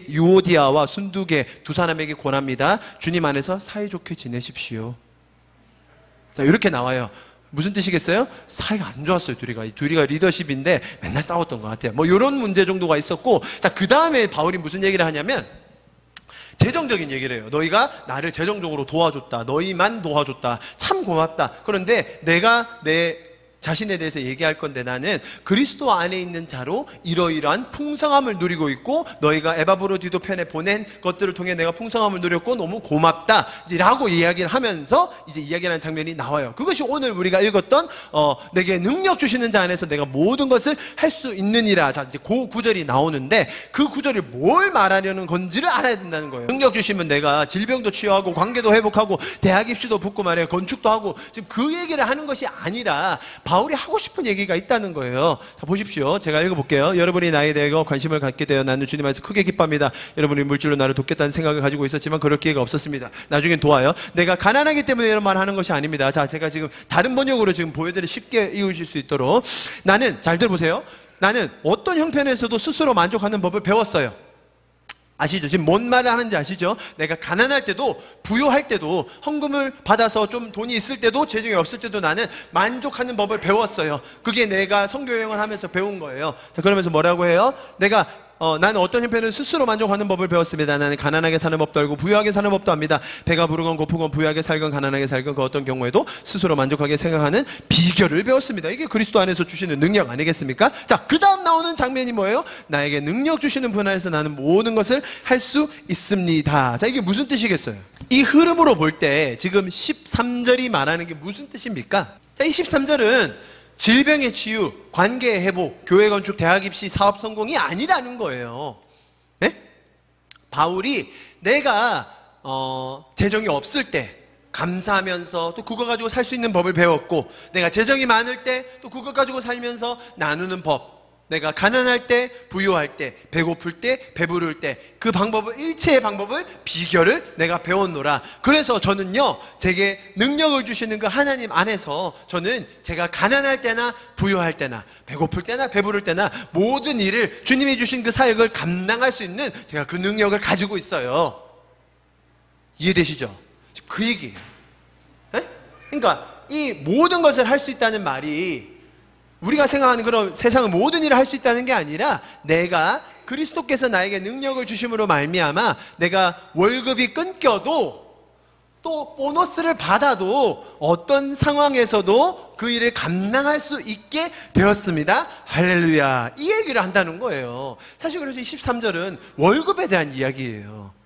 유오디아와 순두계 두 사람에게 권합니다. 주님 안에서 사이좋게 지내십시오. 자, 이렇게 나와요. 무슨 뜻이겠어요? 사이가 안 좋았어요. 둘이가 리더십인데 맨날 싸웠던 것 같아요. 뭐 이런 문제 정도가 있었고, 자, 그 다음에 바울이 무슨 얘기를 하냐면 재정적인 얘기를 해요. 너희가 나를 재정적으로 도와줬다. 너희만 도와줬다. 참 고맙다. 그런데 내가 내 자신에 대해서 얘기할 건데 나는 그리스도 안에 있는 자로 이러이러한 풍성함을 누리고 있고 너희가 에바브로디도 편에 보낸 것들을 통해 내가 풍성함을 누렸고 너무 고맙다 라고 이야기를 하면서 이제 이야기하는 장면이 나와요. 그것이 오늘 우리가 읽었던 내게 능력 주시는 자 안에서 내가 모든 것을 할 수 있느니라. 자, 이제 그 구절이 나오는데 그 구절이 뭘 말하려는 건지를 알아야 된다는 거예요. 능력 주시면 내가 질병도 치유하고 관계도 회복하고 대학 입시도 붙고 말이에요. 건축도 하고 지금 그 얘기를 하는 것이 아니라 바울이 하고 싶은 얘기가 있다는 거예요. 자, 보십시오. 제가 읽어볼게요. 여러분이 나에 대해 관심을 갖게 되어 나는 주님 안에서 크게 기뻐합니다. 여러분이 물질로 나를 돕겠다는 생각을 가지고 있었지만 그럴 기회가 없었습니다. 나중엔 도와요. 내가 가난하기 때문에 이런 말 하는 것이 아닙니다. 자, 제가 지금 다른 번역으로 지금 보여드려 쉽게 읽으실 수 있도록 나는, 잘 들어보세요. 나는 어떤 형편에서도 스스로 만족하는 법을 배웠어요. 아시죠? 지금 뭔 말을 하는지 아시죠? 내가 가난할 때도 부유할 때도 헌금을 받아서 좀 돈이 있을 때도 재정이 없을 때도 나는 만족하는 법을 배웠어요. 그게 내가 선교 여행을 하면서 배운 거예요. 자, 그러면서 뭐라고 해요? 나는 어떤 형편은 스스로 만족하는 법을 배웠습니다. 나는 가난하게 사는 법도 알고 부유하게 사는 법도 압니다. 배가 부르건 고프건 부유하게 살건 가난하게 살건 그 어떤 경우에도 스스로 만족하게 생각하는 비결을 배웠습니다. 이게 그리스도 안에서 주시는 능력 아니겠습니까? 자, 그 다음 나오는 장면이 뭐예요? 나에게 능력 주시는 분 안에서 나는 모든 것을 할 수 있습니다. 자, 이게 무슨 뜻이겠어요? 이 흐름으로 볼 때 지금 13절이 말하는 게 무슨 뜻입니까? 자, 이 13절은 질병의 치유, 관계의 회복, 교회 건축, 대학 입시, 사업 성공이 아니라는 거예요. 네? 바울이 내가 재정이 없을 때 감사하면서 또 그거 가지고 살 수 있는 법을 배웠고, 내가 재정이 많을 때 또 그거 가지고 살면서 나누는 법, 내가 가난할 때, 부유할 때, 배고플 때, 배부를 때 그 방법을, 일체의 방법을, 비결을 내가 배웠노라. 그래서 저는요, 제게 능력을 주시는 그 하나님 안에서 저는 제가 가난할 때나 부유할 때나 배고플 때나 배부를 때나 모든 일을 주님이 주신 그 사역을 감당할 수 있는 제가 그 능력을 가지고 있어요. 이해되시죠? 그 얘기예요. 네? 그러니까 이 모든 것을 할 수 있다는 말이 우리가 생각하는 그런 세상의 모든 일을 할 수 있다는 게 아니라 내가 그리스도께서 나에게 능력을 주심으로 말미암아 내가 월급이 끊겨도 또 보너스를 받아도 어떤 상황에서도 그 일을 감당할 수 있게 되었습니다. 할렐루야. 이 얘기를 한다는 거예요. 사실 그래서 23절은 월급에 대한 이야기예요.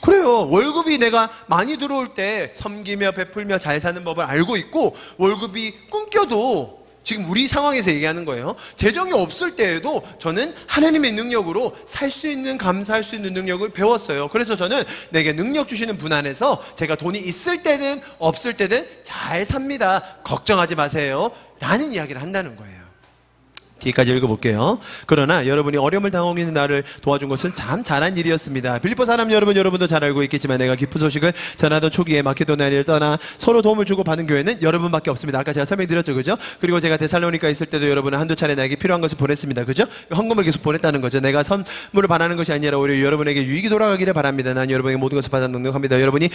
그래요. 월급이 내가 많이 들어올 때 섬기며 베풀며 잘 사는 법을 알고 있고, 월급이 끊겨도 지금 우리 상황에서 얘기하는 거예요. 재정이 없을 때에도 저는 하나님의 능력으로 살 수 있는, 감사할 수 있는 능력을 배웠어요. 그래서 저는 내게 능력 주시는 분 안에서 제가 돈이 있을 때든 없을 때든 잘 삽니다. 걱정하지 마세요. 라는 이야기를 한다는 거예요. 뒤까지 읽어볼게요. 그러나 여러분이 어려움을 당하고 있는 나를 도와준 것은 참 잘한 일이었습니다. 빌립보 사람 여러분도 잘 알고 있겠지만 내가 기쁜 소식을 전하던 초기에 마케도니아를 떠나 서로 도움을 주고 받은 교회는 여러분밖에 없습니다. 아까 제가 설명드렸죠, 그죠? 그리고 제가 데살로니가 있을 때도 여러분은 한두 차례 나에게 필요한 것을 보냈습니다, 그죠? 헌금을 계속 보냈다는 거죠. 내가 선물을 바라는 것이 아니라 오히려 여러분에게 유익이 돌아가기를 바랍니다. 난 여러분에게 모든 것을 받아 능력합니다. 여러분이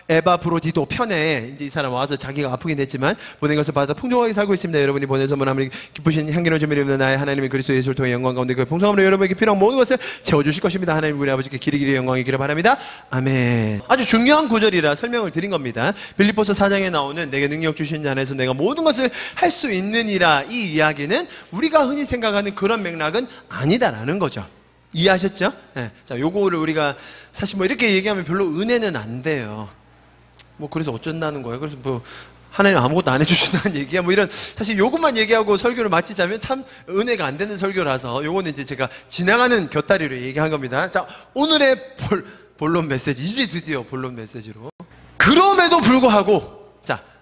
에바브로디도 편에 이제 이 사람 와서 자기가 아프긴 했지만 보낸 것을 받아 풍족하게 살고 있습니다. 여러분이 보낸 선물 아무리 기쁘신 향기로운 제물입니다. 나의 하나님의 그리스도 예수를 통해 영광 가운데 그 풍성함으로 여러분에게 필요한 모든 것을 채워주실 것입니다. 하나님 우리 아버지께 길이길이 영광이 기를 바랍니다. 아멘. 아주 중요한 구절이라 설명을 드린 겁니다. 빌립보서 4장에 나오는 내게 능력 주신 자 안에서 내가 모든 것을 할 수 있느니라, 이 이야기는 우리가 흔히 생각하는 그런 맥락은 아니다라는 거죠. 이해하셨죠? 네. 자, 요거를 우리가 사실 뭐 이렇게 얘기하면 별로 은혜는 안 돼요. 뭐 그래서 어쩐다는 거예요. 그래서 뭐 하나님 아무것도 안 해주신다는 얘기야, 뭐 이런, 사실 요것만 얘기하고 설교를 마치자면 참 은혜가 안 되는 설교라서 요거는 이제 제가 지나가는 곁다리로 얘기한 겁니다. 자, 오늘의 본론 메시지, 이제 드디어 본론 메시지로.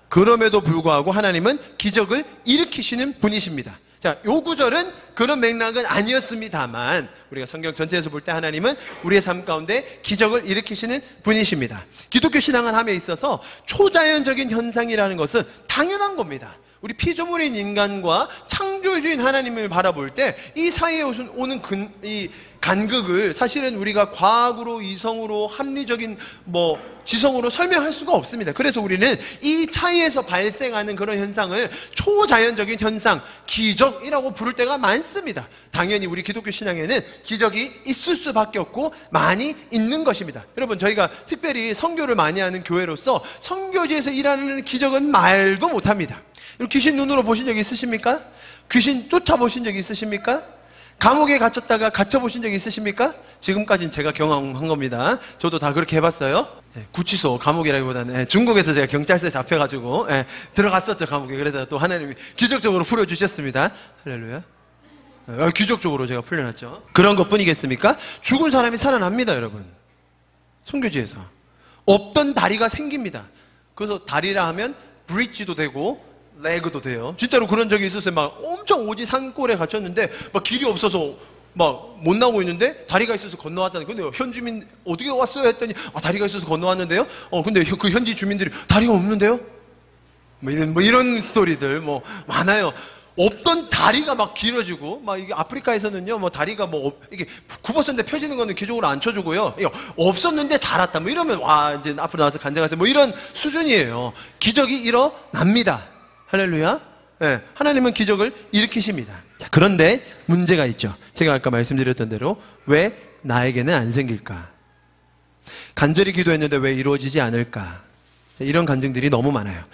그럼에도 불구하고 하나님은 기적을 일으키시는 분이십니다. 자, 요 구절은 그런 맥락은 아니었습니다만 우리가 성경 전체에서 볼 때 하나님은 우리의 삶 가운데 기적을 일으키시는 분이십니다. 기독교 신앙함에 있어서 초자연적인 현상이라는 것은 당연한 겁니다. 우리 피조물인 인간과 창조주인 하나님을 바라볼 때 이 사이에 오는 이 간극을 사실은 우리가 과학으로, 이성으로, 합리적인 지성으로 설명할 수가 없습니다. 그래서 우리는 이 차이에서 발생하는 그런 현상을 초자연적인 현상, 기적이라고 부를 때가 많습니다. 당연히 우리 기독교 신앙에는 기적이 있을 수밖에 없고 많이 있는 것입니다. 여러분, 저희가 특별히 선교를 많이 하는 교회로서 선교지에서 일하는 기적은 말도 못합니다. 귀신 눈으로 보신 적 있으십니까? 귀신 쫓아보신 적 있으십니까? 감옥에 갇혔다가 갇혀보신 적 있으십니까? 지금까지는 제가 경험한 겁니다. 저도 다 그렇게 해봤어요. 구치소, 감옥이라기보다는 중국에서 제가 경찰서에 잡혀가지고 들어갔었죠, 감옥에. 그러다가 또 하나님이 기적적으로 풀어주셨습니다. 할렐루야. 기적적으로 제가 풀려났죠. 그런 것뿐이겠습니까? 죽은 사람이 살아납니다, 여러분. 선교지에서 없던 다리가 생깁니다. 그래서 다리라 하면 브릿지도 되고 레그도 돼요. 진짜로 그런 적이 있었어요. 막 엄청 오지 산골에 갇혔는데 막 길이 없어서 막 못 나오고 있는데 다리가 있어서 건너왔다는. 근데 현주민 어떻게 왔어요? 했더니 다리가 있어서 건너왔는데요. 근데 그 현지 주민들이 다리가 없는데요? 뭐 이런 스토리들 많아요. 없던 다리가 막 길어지고, 이게 아프리카에서는요, 다리가 이게 굽었었는데 펴지는 거는 기적으로 안 쳐주고요. 없었는데 자랐다. 이러면, 이제 앞으로 나와서 간증하세요. 이런 수준이에요. 기적이 일어납니다. 할렐루야. 네, 하나님은 기적을 일으키십니다. 자, 그런데 문제가 있죠. 제가 아까 말씀드렸던 대로 왜 나에게는 안 생길까? 간절히 기도했는데 왜 이루어지지 않을까? 이런 간증들이 너무 많아요.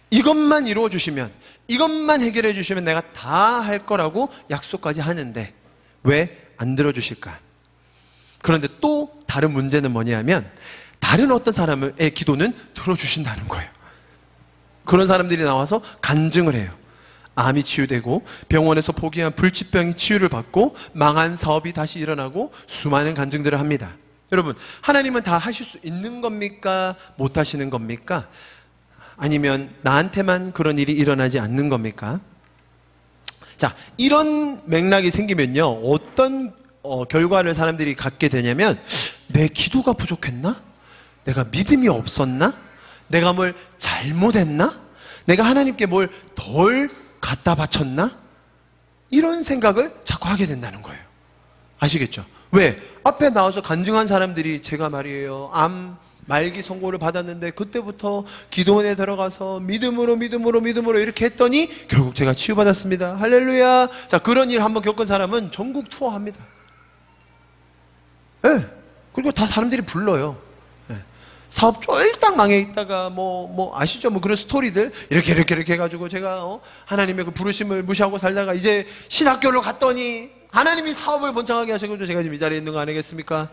이것만 이루어 주시면, 이것만 해결해 주시면 내가 다 할 거라고 약속까지 하는데 왜 안 들어주실까? 그런데 또 다른 문제는 뭐냐면 다른 어떤 사람의 기도는 들어주신다는 거예요. 그런 사람들이 나와서 간증을 해요. 암이 치유되고 병원에서 포기한 불치병이 치유를 받고 망한 사업이 다시 일어나고 수많은 간증들을 합니다. 여러분, 하나님은 다 하실 수 있는 겁니까? 못 하시는 겁니까? 아니면 나한테만 그런 일이 일어나지 않는 겁니까? 자, 이런 맥락이 생기면요, 어떤 결과를 사람들이 갖게 되냐면, 내 기도가 부족했나? 내가 믿음이 없었나? 내가 뭘 잘못했나? 내가 하나님께 뭘 덜 갖다 바쳤나? 이런 생각을 자꾸 하게 된다는 거예요. 아시겠죠? 왜? 앞에 나와서 간증한 사람들이 제가 말이에요, 암 말기 선고를 받았는데 그때부터 기도원에 들어가서 믿음으로 이렇게 했더니 결국 제가 치유받았습니다. 할렐루야. 자, 그런 일 한번 겪은 사람은 전국 투어합니다. 네. 그리고 다 사람들이 불러요. 네. 사업 쫄딱 망해 있다가 아시죠? 그런 스토리들 이렇게 해가지고 제가 하나님의 그 부르심을 무시하고 살다가 이제 신학교를 갔더니 하나님이 사업을 번창하게 하셔가지고 제가 지금 이 자리에 있는 거 아니겠습니까?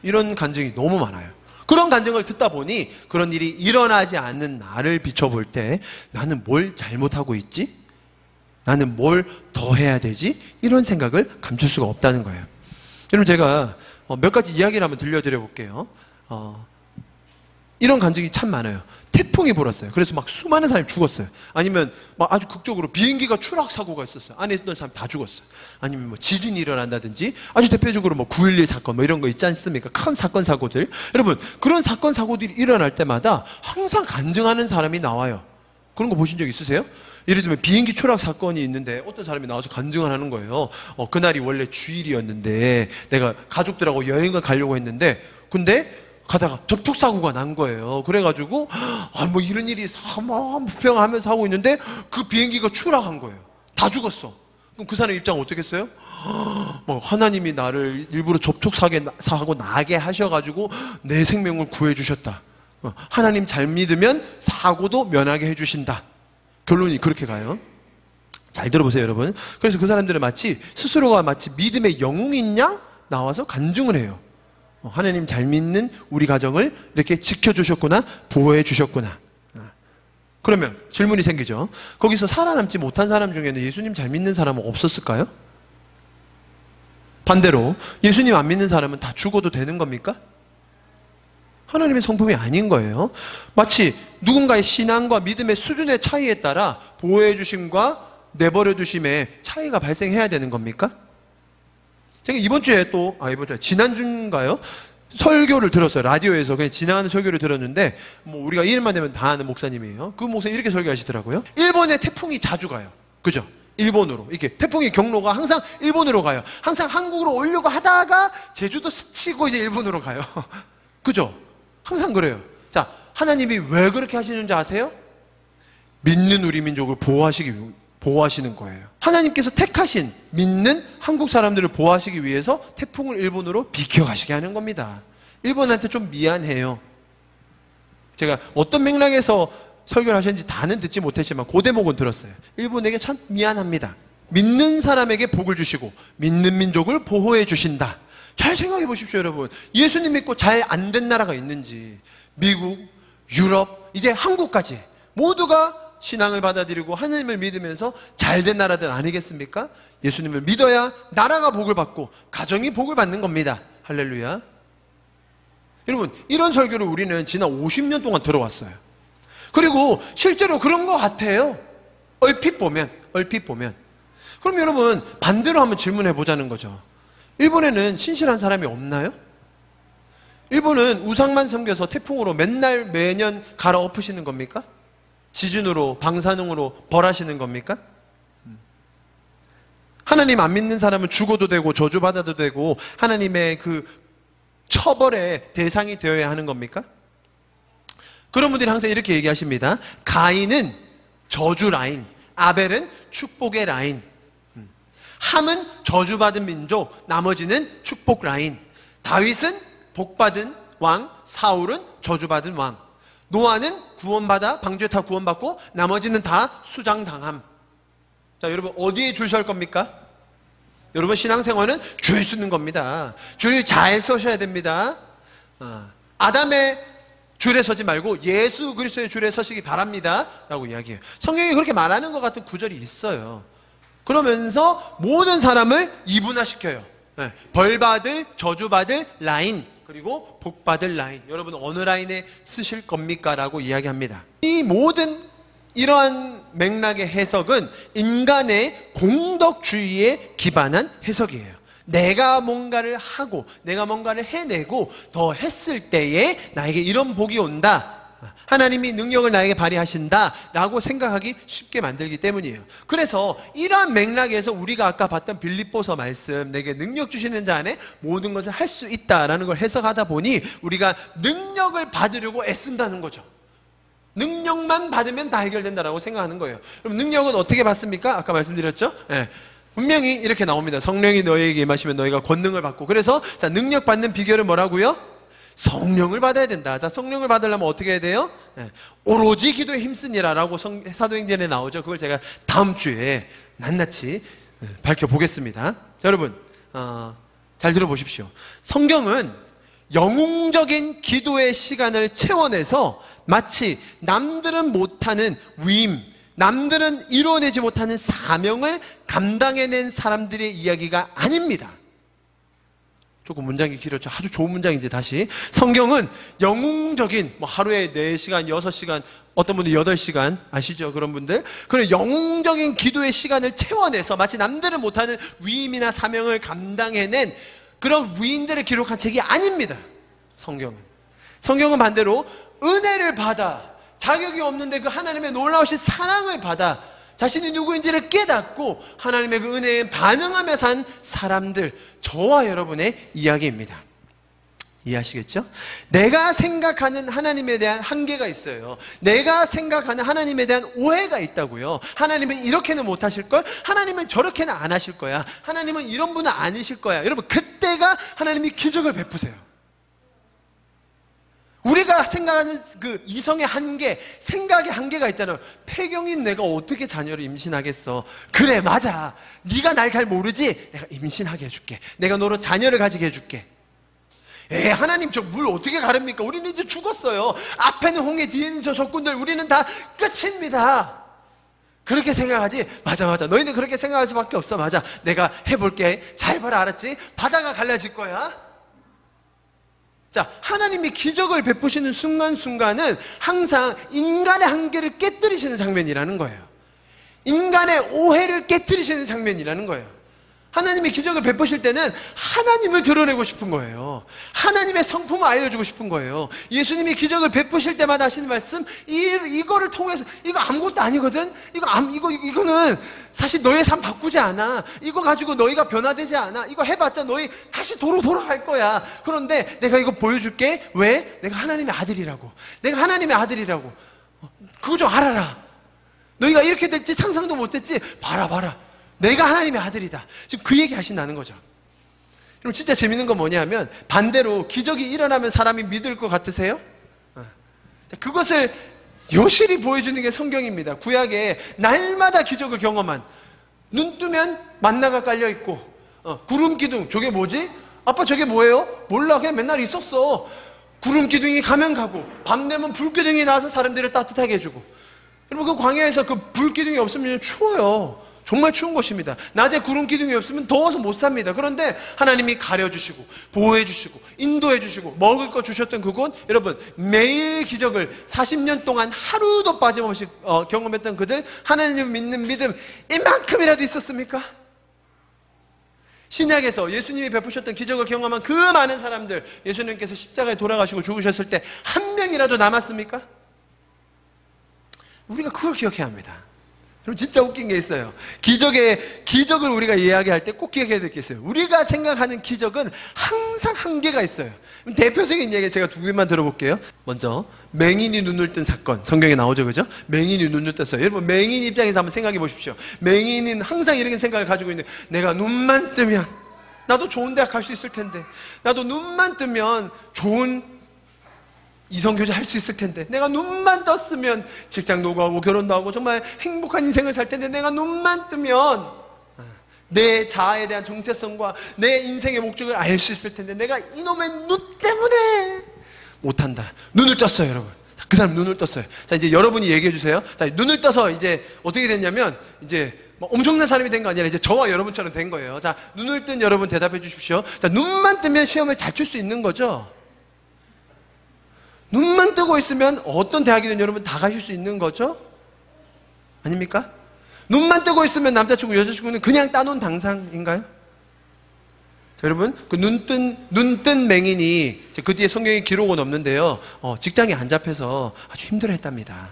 이런 간증이 너무 많아요. 그런 간증을 듣다 보니 그런 일이 일어나지 않는 나를 비춰볼 때 나는 뭘 잘못하고 있지? 나는 뭘 더 해야 되지? 이런 생각을 감출 수가 없다는 거예요. 여러분, 제가 몇 가지 이야기를 한번 들려드려 볼게요. 이런 간증이 참 많아요. 태풍이 불었어요. 그래서 막 수많은 사람이 죽었어요. 아니면 막 아주 극적으로 비행기가 추락 사고가 있었어요. 안에 있던 사람 다 죽었어요. 아니면 지진이 일어난다든지, 아주 대표적으로 9.11 사건 이런 거 있지 않습니까? 큰 사건 사고들. 여러분, 그런 사건 사고들이 일어날 때마다 항상 간증하는 사람이 나와요. 그런 거 보신 적 있으세요? 예를 들면 비행기 추락 사건이 있는데 어떤 사람이 나와서 간증을 하는 거예요. 그날이 원래 주일이었는데 내가 가족들하고 여행을 가려고 했는데 근데 가다가 접촉사고가 난 거예요. 그래가지고 이런 일이 불평하면서 하고 있는데 그 비행기가 추락한 거예요. 다 죽었어. 그럼 그 사람 입장은 어떻겠어요? 하나님이 나를 일부러 접촉사고 나게 하셔가지고 내 생명을 구해주셨다. 하나님 잘 믿으면 사고도 면하게 해주신다. 결론이 그렇게 가요. 잘 들어보세요, 여러분. 그래서 그 사람들은 스스로가 마치 믿음의 영웅인 양 나와서 간증을 해요. 하나님 잘 믿는 우리 가정을 이렇게 지켜주셨구나, 보호해 주셨구나. 그러면 질문이 생기죠. 거기서 살아남지 못한 사람 중에는 예수님 잘 믿는 사람은 없었을까요? 반대로 예수님 안 믿는 사람은 다 죽어도 되는 겁니까? 하나님의 성품이 아닌 거예요. 마치 누군가의 신앙과 믿음의 수준의 차이에 따라 보호해 주심과 내버려 두심에 차이가 발생해야 되는 겁니까? 제가 이번 주에 지난주인가요? 설교를 들었어요. 라디오에서 그냥 지나가는 설교를 들었는데, 뭐 우리가 이름만 되면 다 아는 목사님이에요. 그 목사님 이렇게 설교하시더라고요. 일본에 태풍이 자주 가요. 그죠? 일본으로. 이렇게 태풍의 경로가 항상 일본으로 가요. 항상 한국으로 오려고 하다가 제주도 스치고 이제 일본으로 가요. 그죠? 항상 그래요. 자, 하나님이 왜 그렇게 하시는지 아세요? 믿는 우리 민족을 보호하시는 거예요. 하나님께서 택하신 믿는 한국 사람들을 보호하시기 위해서 태풍을 일본으로 비켜가시게 하는 겁니다. 일본한테 좀 미안해요. 제가 어떤 맥락에서 설교를 하셨는지 다는 듣지 못했지만 그 대목은 들었어요. 일본에게 참 미안합니다. 믿는 사람에게 복을 주시고 믿는 민족을 보호해 주신다. 잘 생각해 보십시오, 여러분. 예수님 믿고 잘 안 된 나라가 있는지, 미국, 유럽, 이제 한국까지 모두가 신앙을 받아들이고 하나님을 믿으면서 잘된 나라들 아니겠습니까? 예수님을 믿어야 나라가 복을 받고 가정이 복을 받는 겁니다. 할렐루야. 여러분, 이런 설교를 우리는 지난 50년 동안 들어왔어요. 그리고 실제로 그런 것 같아요. 얼핏 보면. 그럼 여러분, 반대로 한번 질문해 보자는 거죠. 일본에는 신실한 사람이 없나요? 일본은 우상만 섬겨서 태풍으로 맨날 매년 갈아엎으시는 겁니까? 지진으로, 방사능으로 벌하시는 겁니까? 하나님 안 믿는 사람은 죽어도 되고 저주받아도 되고 하나님의 그 처벌의 대상이 되어야 하는 겁니까? 그런 분들이 항상 이렇게 얘기하십니다. 가인은 저주 라인, 아벨은 축복의 라인. 함은 저주받은 민족, 나머지는 축복 라인. 다윗은 복받은 왕, 사울은 저주받은 왕. 노아는 구원받아 방주에 타 구원받고 나머지는 다 수장당함. 자, 여러분 어디에 줄 설 겁니까? 여러분 신앙생활은 줄 서는 겁니다. 줄 잘 서셔야 됩니다. 아담의 줄에 서지 말고 예수 그리스도의 줄에 서시기 바랍니다 라고 이야기해요. 성경이 그렇게 말하는 것 같은 구절이 있어요. 그러면서 모든 사람을 이분화시켜요. 벌받을, 저주받을 라인, 그리고 복받을 라인. 여러분 어느 라인에 쓰실 겁니까? 라고 이야기합니다. 이 모든 이러한 맥락의 해석은 인간의 공덕주의에 기반한 해석이에요. 내가 뭔가를 하고 내가 뭔가를 해내고 더 했을 때에 나에게 이런 복이 온다, 하나님이 능력을 나에게 발휘하신다 라고 생각하기 쉽게 만들기 때문이에요. 그래서 이러한 맥락에서 우리가 아까 봤던 빌립보서 말씀, 내게 능력 주시는 자 안에 모든 것을 할 수 있다라는 걸 해석하다 보니 우리가 능력을 받으려고 애쓴다는 거죠. 능력만 받으면 다 해결된다라고 생각하는 거예요. 그럼 능력은 어떻게 받습니까? 아까 말씀드렸죠? 분명히 이렇게 나옵니다. 성령이 너희에게 임하시면 너희가 권능을 받고. 그래서 자, 능력 받는 비결은 뭐라고요? 성령을 받아야 된다. 자, 성령을 받으려면 어떻게 해야 돼요? 오로지 기도에 힘쓰니라 라고 사도행전에 나오죠. 그걸 제가 다음 주에 낱낱이 밝혀보겠습니다. 자, 여러분 잘 들어보십시오. 성경은 영웅적인 기도의 시간을 채워내서 마치 남들은 못하는 위임, 남들은 이루어내지 못하는 사명을 감당해낸 사람들의 이야기가 아닙니다. 조금 문장이 길었죠. 아주 좋은 문장인데 다시. 성경은 영웅적인 하루에 4시간, 6시간, 어떤 분들 8시간 아시죠? 그런 분들. 그런 영웅적인 기도의 시간을 채워내서 마치 남들은 못하는 위임이나 사명을 감당해낸 그런 위인들을 기록한 책이 아닙니다. 성경은 반대로 은혜를 받아 자격이 없는데 그 하나님의 놀라우신 사랑을 받아 자신이 누구인지를 깨닫고 하나님의 그 은혜에 반응하며 산 사람들, 저와 여러분의 이야기입니다. 이해하시겠죠? 내가 생각하는 하나님에 대한 한계가 있어요. 내가 생각하는 하나님에 대한 오해가 있다고요. 하나님은 이렇게는 못하실걸? 하나님은 저렇게는 안 하실 거야. 하나님은 이런 분은 아니실 거야. 여러분 그때가 하나님이 기적을 베푸세요. 우리가 생각하는 그 이성의 한계, 생각의 한계가 있잖아요. 폐경인 내가 어떻게 자녀를 임신하겠어? 그래, 맞아. 네가 날 잘 모르지? 내가 임신하게 해줄게. 내가 너로 자녀를 가지게 해줄게. 하나님 저 물 어떻게 가릅니까? 우리는 이제 죽었어요. 앞에는 홍해, 뒤에는 저 적군들, 우리는 다 끝입니다. 그렇게 생각하지? 맞아. 너희는 그렇게 생각할 수밖에 없어. 맞아. 내가 해볼게. 잘 봐라, 알았지? 바다가 갈라질 거야. 자, 하나님이 기적을 베푸시는 순간순간은 항상 인간의 한계를 깨뜨리시는 장면이라는 거예요. 인간의 오해를 깨트리시는 장면이라는 거예요. 하나님이 기적을 베푸실 때는 하나님을 드러내고 싶은 거예요. 하나님의 성품을 알려주고 싶은 거예요. 예수님이 기적을 베푸실 때마다 하시는 말씀, 이거를 통해서, 이거 아무것도 아니거든? 이거는 사실 너의 삶 바꾸지 않아. 이거 가지고 너희가 변화되지 않아. 이거 해봤자 너희 다시 도로 돌아갈 거야. 그런데 내가 이거 보여줄게. 왜? 내가 하나님의 아들이라고. 내가 하나님의 아들이라고. 그거 좀 알아라. 너희가 이렇게 될지 상상도 못했지? 봐라. 내가 하나님의 아들이다. 지금 그 얘기 하신다는 거죠. 그럼 진짜 재밌는 건 뭐냐면 반대로 기적이 일어나면 사람이 믿을 것 같으세요? 그것을 여실히 보여주는 게 성경입니다. 구약에 날마다 기적을 경험한, 눈 뜨면 만나가 깔려있고, 구름 기둥, 저게 뭐지? 아빠 저게 뭐예요? 몰라, 그냥 맨날 있었어. 구름 기둥이 가면 가고, 밤 되면 불 기둥이 나와서 사람들을 따뜻하게 해주고. 여러분 그 광야에서 그 불 기둥이 없으면 추워요. 정말 추운 것입니다. 낮에 구름 기둥이 없으면 더워서 못 삽니다. 그런데 하나님이 가려주시고 보호해주시고 인도해주시고 먹을 거 주셨던 그곳, 여러분 매일 기적을 40년 동안 하루도 빠짐없이 경험했던 그들, 하나님을 믿는 믿음 이만큼이라도 있었습니까? 신약에서 예수님이 베푸셨던 기적을 경험한 그 많은 사람들, 예수님께서 십자가에 돌아가시고 죽으셨을 때 한 명이라도 남았습니까? 우리가 그걸 기억해야 합니다. 그럼 진짜 웃긴 게 있어요. 기적을 우리가 이야기할 때 꼭 기억해야 될 게 있어요. 우리가 생각하는 기적은 항상 한계가 있어요. 대표적인 얘기 제가 두 개만 들어볼게요. 먼저 맹인이 눈을 뜬 사건, 성경에 나오죠, 그죠? 맹인이 눈을 떴어요. 여러분 맹인 입장에서 한번 생각해 보십시오. 맹인은 항상 이런 생각을 가지고 있는데, 내가 눈만 뜨면 나도 좋은 대학 갈 수 있을 텐데, 나도 눈만 뜨면 좋은 이성교제 할 수 있을 텐데, 내가 눈만 떴으면 직장도 가고 결혼도 하고 정말 행복한 인생을 살 텐데, 내가 눈만 뜨면 내 자아에 대한 정체성과 내 인생의 목적을 알 수 있을 텐데, 내가 이놈의 눈 때문에 못한다. 눈을 떴어요, 여러분. 자, 그 사람 눈을 떴어요. 자, 이제 여러분이 얘기해 주세요. 자, 눈을 떠서 이제 어떻게 됐냐면, 이제 뭐 엄청난 사람이 된 거 아니라 이제 저와 여러분처럼 된 거예요. 자, 눈을 뜬 여러분 대답해 주십시오. 자, 눈만 뜨면 시험을 잘 칠 수 있는 거죠? 눈만 뜨고 있으면 어떤 대학이든 여러분 다 가실 수 있는 거죠? 아닙니까? 눈만 뜨고 있으면 남자친구, 여자친구는 그냥 따놓은 당상인가요? 자, 여러분, 그 눈 뜬 맹인이 그 뒤에 성경에 기록은 없는데요. 직장이 안 잡혀서 아주 힘들어 했답니다.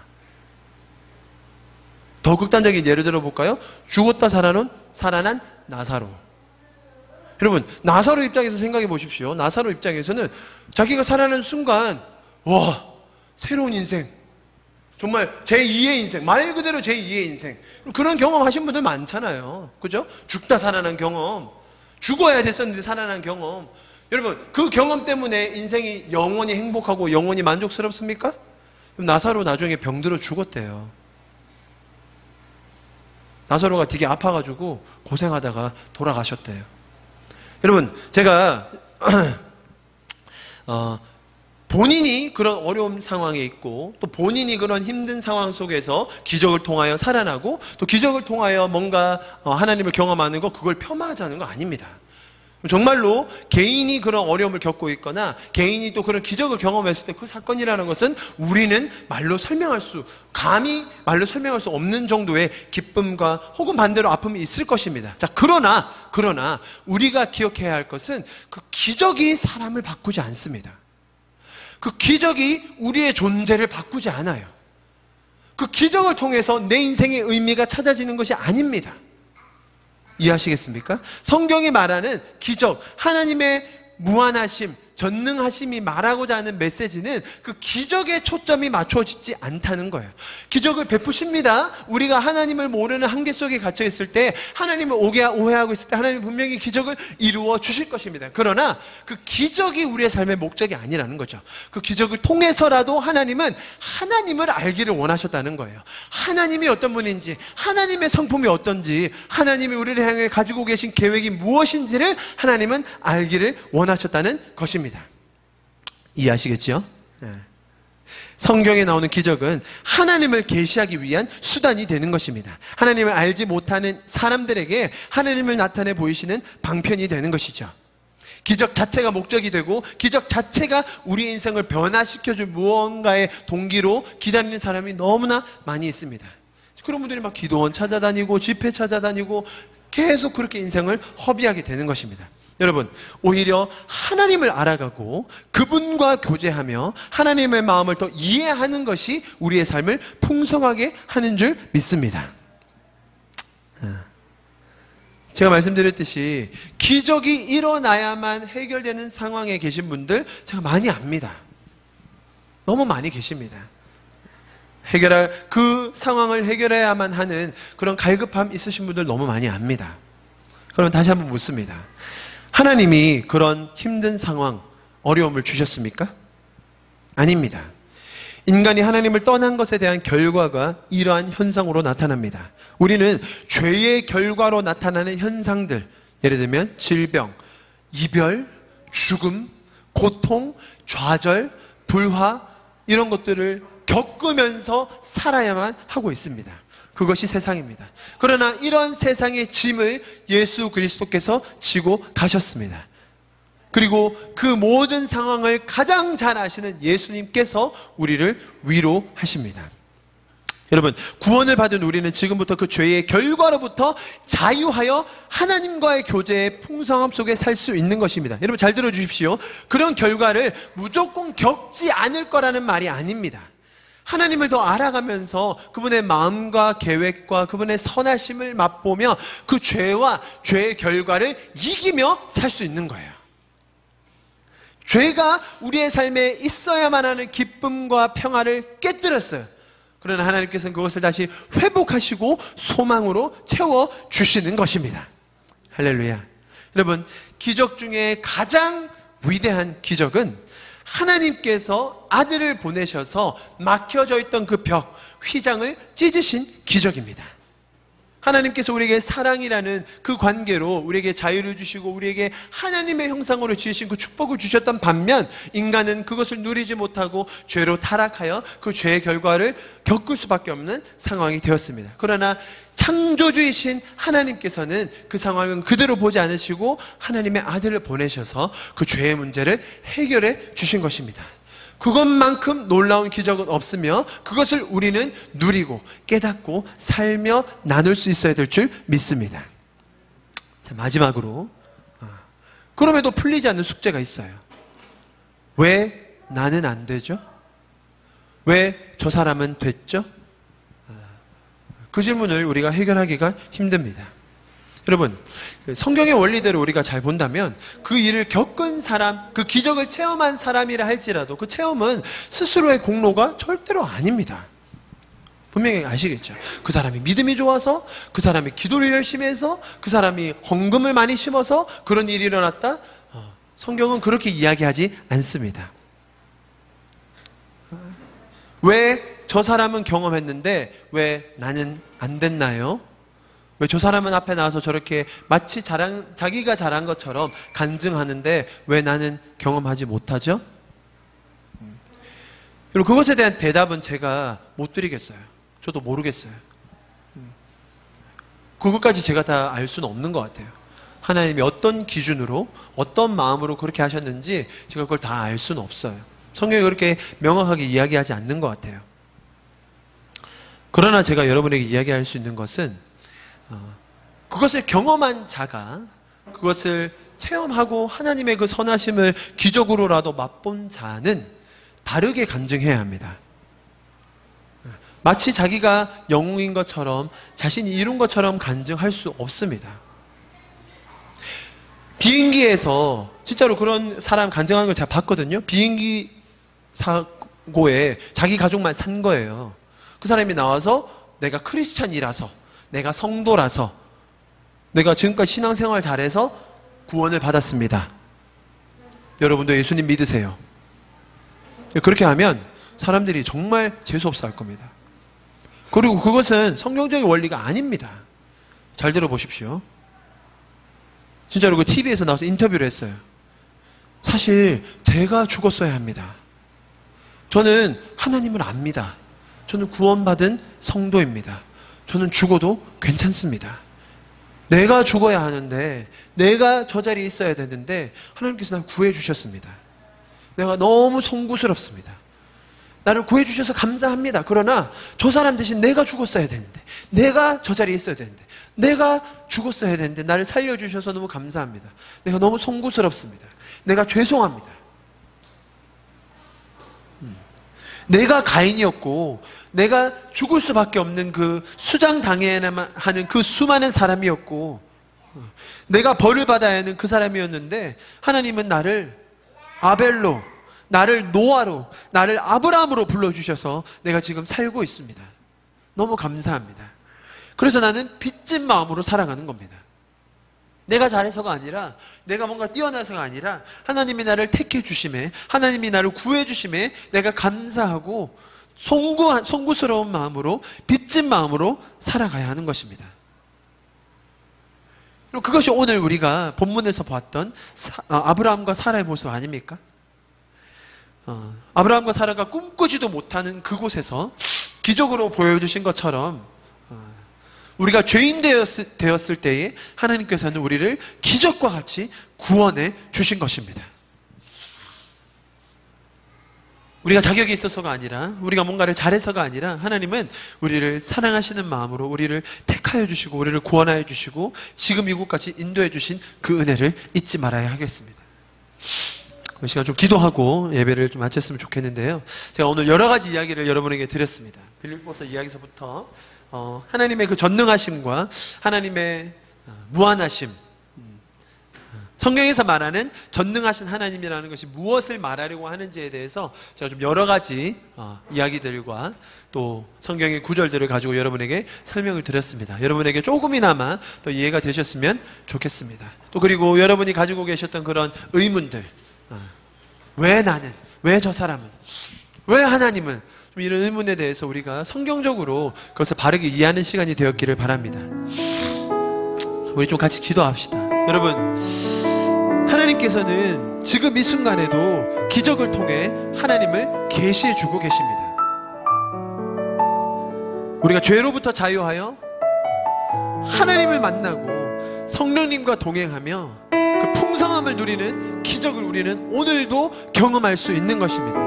더 극단적인 예를 들어볼까요? 죽었다 살아난 나사로. 여러분, 나사로 입장에서 생각해 보십시오. 나사로 입장에서는 자기가 살아나는 순간, 와, 새로운 인생. 정말 제2의 인생. 말 그대로 제2의 인생. 그런 경험 하신 분들 많잖아요. 그죠? 죽다 살아난 경험. 죽어야 됐었는데 살아난 경험. 여러분, 그 경험 때문에 인생이 영원히 행복하고 영원히 만족스럽습니까? 나사로 나중에 병들어 죽었대요. 나사로가 되게 아파가지고 고생하다가 돌아가셨대요. 여러분, 제가 본인이 그런 어려운 상황에 있고, 또 본인이 그런 힘든 상황 속에서 기적을 통하여 살아나고, 또 기적을 통하여 뭔가 하나님을 경험하는 거, 그걸 폄하하자는 거 아닙니다. 정말로 개인이 그런 어려움을 겪고 있거나 개인이 또 그런 기적을 경험했을 때 그 사건이라는 것은 우리는 감히 말로 설명할 수 없는 정도의 기쁨과 혹은 반대로 아픔이 있을 것입니다. 자, 그러나 우리가 기억해야 할 것은 그 기적이 사람을 바꾸지 않습니다. 그 기적이 우리의 존재를 바꾸지 않아요. 그 기적을 통해서 내 인생의 의미가 찾아지는 것이 아닙니다. 이해하시겠습니까? 성경이 말하는 기적, 하나님의 무한하심, 전능하심이 말하고자 하는 메시지는 그 기적에 초점이 맞춰지지 않다는 거예요. 기적을 베푸십니다. 우리가 하나님을 모르는 한계 속에 갇혀 있을 때, 하나님을 오해하고 있을 때 하나님은 분명히 기적을 이루어 주실 것입니다. 그러나 그 기적이 우리의 삶의 목적이 아니라는 거죠. 그 기적을 통해서라도 하나님은 하나님을 알기를 원하셨다는 거예요. 하나님이 어떤 분인지, 하나님의 성품이 어떤지, 하나님이 우리를 향해 가지고 계신 계획이 무엇인지를 하나님은 알기를 원하셨다는 것입니다. 이해하시겠죠? 네. 성경에 나오는 기적은 하나님을 계시하기 위한 수단이 되는 것입니다. 하나님을 알지 못하는 사람들에게 하나님을 나타내 보이시는 방편이 되는 것이죠. 기적 자체가 목적이 되고, 기적 자체가 우리 인생을 변화시켜줄 무언가의 동기로 기다리는 사람이 너무나 많이 있습니다. 그런 분들이 막 기도원 찾아다니고 집회 찾아다니고 계속 그렇게 인생을 허비하게 되는 것입니다. 여러분, 오히려 하나님을 알아가고 그분과 교제하며 하나님의 마음을 더 이해하는 것이 우리의 삶을 풍성하게 하는 줄 믿습니다. 제가 말씀드렸듯이 기적이 일어나야만 해결되는 상황에 계신 분들 제가 많이 압니다. 너무 많이 계십니다. 그 상황을 해결해야만 하는 그런 갈급함 있으신 분들 너무 많이 압니다. 그럼 다시 한번 묻습니다. 하나님이 그런 힘든 상황, 어려움을 주셨습니까? 아닙니다. 인간이 하나님을 떠난 것에 대한 결과가 이러한 현상으로 나타납니다. 우리는 죄의 결과로 나타나는 현상들, 예를 들면 질병, 이별, 죽음, 고통, 좌절, 불화, 이런 것들을 겪으면서 살아야만 하고 있습니다. 그것이 세상입니다. 그러나 이런 세상의 짐을 예수 그리스도께서 지고 가셨습니다. 그리고 그 모든 상황을 가장 잘 아시는 예수님께서 우리를 위로하십니다. 여러분, 구원을 받은 우리는 지금부터 그 죄의 결과로부터 자유하여 하나님과의 교제의 풍성함 속에 살 수 있는 것입니다. 여러분 잘 들어주십시오. 그런 결과를 무조건 겪지 않을 거라는 말이 아닙니다. 하나님을 더 알아가면서 그분의 마음과 계획과 그분의 선하심을 맛보며 그 죄와 죄의 결과를 이기며 살 수 있는 거예요. 죄가 우리의 삶에 있어야만 하는 기쁨과 평화를 깨뜨렸어요. 그러나 하나님께서는 그것을 다시 회복하시고 소망으로 채워주시는 것입니다. 할렐루야. 여러분, 기적 중에 가장 위대한 기적은 하나님께서 아들을 보내셔서 막혀져 있던 그 벽, 휘장을 찢으신 기적입니다. 하나님께서 우리에게 사랑이라는 그 관계로 우리에게 자유를 주시고 우리에게 하나님의 형상으로 지으신 그 축복을 주셨던 반면 인간은 그것을 누리지 못하고 죄로 타락하여 그 죄의 결과를 겪을 수밖에 없는 상황이 되었습니다. 그러나 창조주이신 하나님께서는 그 상황은 그대로 보지 않으시고 하나님의 아들을 보내셔서 그 죄의 문제를 해결해 주신 것입니다. 그것만큼 놀라운 기적은 없으며 그것을 우리는 누리고 깨닫고 살며 나눌 수 있어야 될 줄 믿습니다. 자, 마지막으로 그럼에도 풀리지 않는 숙제가 있어요. 왜 나는 안 되죠? 왜 저 사람은 됐죠? 그 질문을 우리가 해결하기가 힘듭니다. 여러분, 성경의 원리대로 우리가 잘 본다면 그 일을 겪은 사람, 그 기적을 체험한 사람이라 할지라도 그 체험은 스스로의 공로가 절대로 아닙니다. 분명히 아시겠죠? 그 사람이 믿음이 좋아서, 그 사람이 기도를 열심히 해서, 그 사람이 헌금을 많이 심어서 그런 일이 일어났다? 성경은 그렇게 이야기하지 않습니다. 왜 저 사람은 경험했는데 왜 나는 안 됐나요? 왜 저 사람은 앞에 나와서 저렇게 마치 자기가 잘한 것처럼 간증하는데 왜 나는 경험하지 못하죠? 여러분, 그것에 대한 대답은 제가 못 드리겠어요. 저도 모르겠어요. 그것까지 제가 다 알 수는 없는 것 같아요. 하나님이 어떤 기준으로 어떤 마음으로 그렇게 하셨는지 제가 그걸 다 알 수는 없어요. 성경이 그렇게 명확하게 이야기하지 않는 것 같아요. 그러나 제가 여러분에게 이야기할 수 있는 것은 그것을 경험한 자가, 그것을 체험하고 하나님의 그 선하심을 기적으로라도 맛본 자는 다르게 간증해야 합니다. 마치 자기가 영웅인 것처럼 자신이 이룬 것처럼 간증할 수 없습니다. 비행기에서 진짜로 그런 사람 간증하는 걸 제가 봤거든요. 비행기 사고에 자기 가족만 산 거예요. 그 사람이 나와서 내가 크리스찬이라서, 내가 성도라서, 내가 지금까지 신앙생활 잘해서 구원을 받았습니다. 여러분도 예수님 믿으세요. 그렇게 하면 사람들이 정말 재수없어 할 겁니다. 그리고 그것은 성경적인 원리가 아닙니다. 잘 들어보십시오. 진짜로 그 TV에서 나와서 인터뷰를 했어요. 사실 제가 죽었어야 합니다. 저는 하나님을 압니다. 저는 구원받은 성도입니다. 저는 죽어도 괜찮습니다. 내가 죽어야 하는데, 내가 저 자리에 있어야 되는데 하나님께서 날 구해 주셨습니다. 내가 너무 송구스럽습니다. 나를 구해주셔서 감사합니다. 그러나 저 사람 대신 내가 죽었어야 되는데, 내가 저 자리에 있어야 되는데, 내가 죽었어야 되는데 나를 살려주셔서 너무 감사합니다. 내가 너무 송구스럽습니다. 내가 죄송합니다. 내가 가인이었고 내가 죽을 수밖에 없는 그 수장당해야만 하는 그 수많은 사람이었고 내가 벌을 받아야 하는 그 사람이었는데 하나님은 나를 아벨로, 나를 노아로, 나를 아브라함으로 불러주셔서 내가 지금 살고 있습니다. 너무 감사합니다. 그래서 나는 빚진 마음으로 살아가는 겁니다. 내가 잘해서가 아니라, 내가 뭔가 뛰어나서가 아니라 하나님이 나를 택해 주심에, 하나님이 나를 구해 주심에 내가 감사하고 송구스러운 마음으로, 빚진 마음으로 살아가야 하는 것입니다. 그것이 오늘 우리가 본문에서 보았던 아브라함과 사라의 모습 아닙니까? 아브라함과 사라가 꿈꾸지도 못하는 그곳에서 기적으로 보여주신 것처럼 우리가 죄인 되었을 때에 하나님께서는 우리를 기적과 같이 구원해 주신 것입니다. 우리가 자격이 있어서가 아니라, 우리가 뭔가를 잘해서가 아니라 하나님은 우리를 사랑하시는 마음으로 우리를 택하여 주시고 우리를 구원하여 주시고 지금 이곳까지 인도해 주신 그 은혜를 잊지 말아야 하겠습니다. 이 시간 좀 기도하고 예배를 좀 마쳤으면 좋겠는데요. 제가 오늘 여러 가지 이야기를 여러분에게 드렸습니다. 빌립보서 이야기서부터 하나님의 그 전능하심과 하나님의 무한하심, 성경에서 말하는 전능하신 하나님이라는 것이 무엇을 말하려고 하는지에 대해서 제가 좀 여러 가지 이야기들과 또 성경의 구절들을 가지고 여러분에게 설명을 드렸습니다. 여러분에게 조금이나마 더 이해가 되셨으면 좋겠습니다. 또 그리고 여러분이 가지고 계셨던 그런 의문들, 왜 나는, 왜 저 사람은, 왜 하나님은, 좀 이런 의문에 대해서 우리가 성경적으로 그것을 바르게 이해하는 시간이 되었기를 바랍니다. 우리 좀 같이 기도합시다. 여러분, 하나님께서는 지금 이 순간에도 기적을 통해 하나님을 계시해 주고 계십니다. 우리가 죄로부터 자유하여 하나님을 만나고 성령님과 동행하며 그 풍성함을 누리는 기적을 우리는 오늘도 경험할 수 있는 것입니다.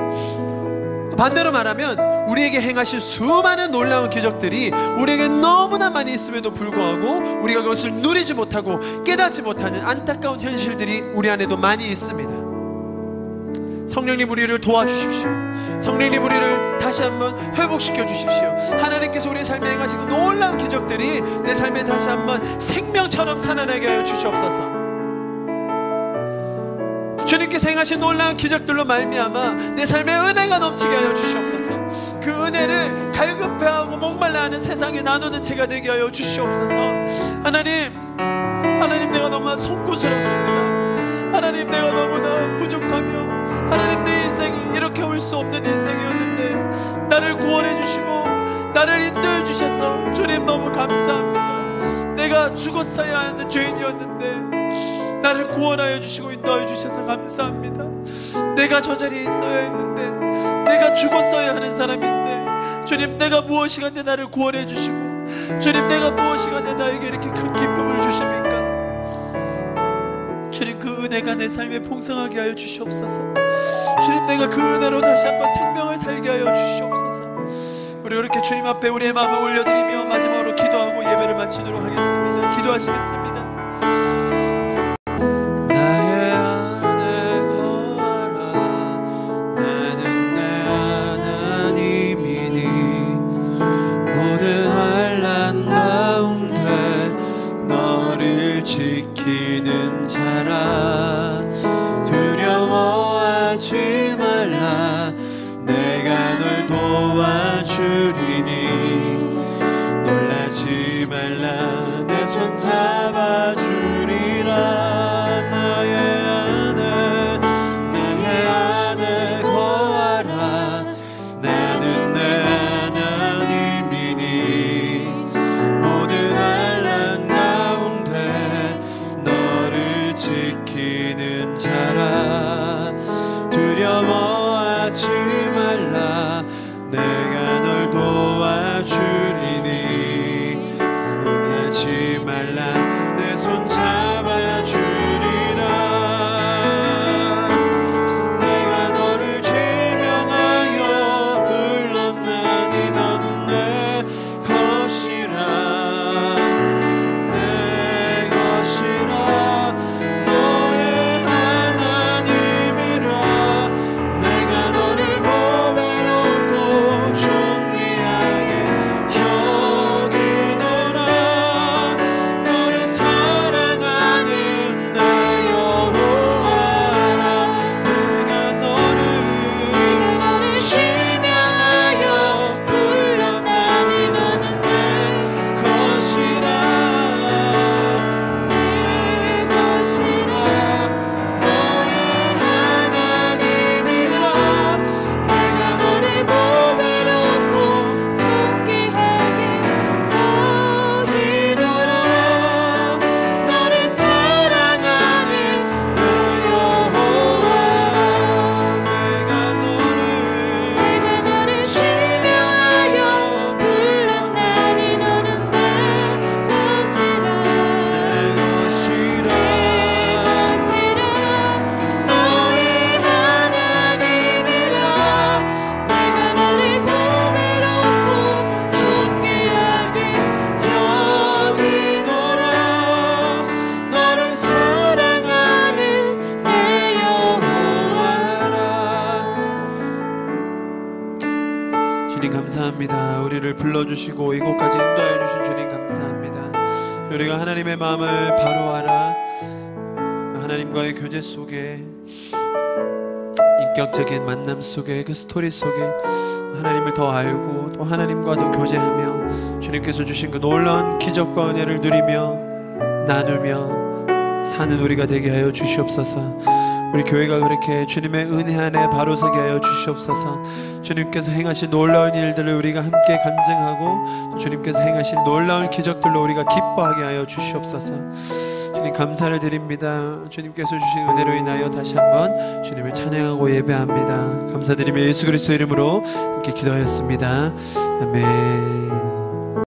반대로 말하면 우리에게 행하신 수많은 놀라운 기적들이 우리에게 너무나 많이 있음에도 불구하고 우리가 그것을 누리지 못하고 깨닫지 못하는 안타까운 현실들이 우리 안에도 많이 있습니다. 성령님, 우리를 도와주십시오. 성령님, 우리를 다시 한번 회복시켜 주십시오. 하나님께서 우리의 삶에 행하시고 놀라운 기적들이 내 삶에 다시 한번 생명처럼 살아나게 하여 주시옵소서. 주님께서 행하신 놀라운 기적들로 말미암아 내 삶에 은혜가 넘치게 하여 주시옵소서. 그 은혜를 갈급해하고 목말라하는 세상에 나누는 제가 되게 하여 주시옵소서. 하나님, 내가 너무나 송구스럽습니다. 하나님, 내가 너무나 부족하며 하나님, 내 인생이 이렇게 올 수 없는 인생이었는데 나를 구원해 주시고 나를 인도해 주셔서 주님 너무 감사합니다. 내가 죽었어야 하는 죄인이었는데 나를 구원하여 주시고 인도하여 주셔서 감사합니다. 내가 저 자리에 있어야 했는데, 내가 죽었어야 하는 사람인데 주님, 내가 무엇이 간데 나를 구원해 주시고 주님, 내가 무엇이 간데 나에게 이렇게 큰 기쁨을 주십니까? 주님, 그 은혜가 내 삶에 풍성하게 하여 주시옵소서. 주님, 내가 그 은혜로 다시 한번 생명을 살게 하여 주시옵소서. 우리 이렇게 주님 앞에 우리의 마음을 올려드리며 마지막으로 기도하고 예배를 마치도록 하겠습니다. 기도하시겠습니다. 지키는 자라 두려워하지 말라. 내가 널 도와주리니 놀라지 말라. 내 손 잡아 우리를 불러주시고 이곳까지 인도하여 주신 주님 감사합니다. 우리가 하나님의 마음을 바로 알아 하나님과의 교제 속에, 인격적인 만남 속에, 그 스토리 속에 하나님을 더 알고 또 하나님과 더 교제하며 주님께서 주신 그 놀라운 기적과 은혜를 누리며 나누며 사는 우리가 되게 하여 주시옵소서. 우리 교회가 그렇게 주님의 은혜 안에 바로 서게 하여 주시옵소서. 주님께서 행하신 놀라운 일들을 우리가 함께 간증하고 또 주님께서 행하신 놀라운 기적들로 우리가 기뻐하게 하여 주시옵소서. 주님 감사를 드립니다. 주님께서 주신 은혜로 인하여 다시 한번 주님을 찬양하고 예배합니다. 감사드리며 예수 그리스도 이름으로 함께 기도하였습니다. 아멘.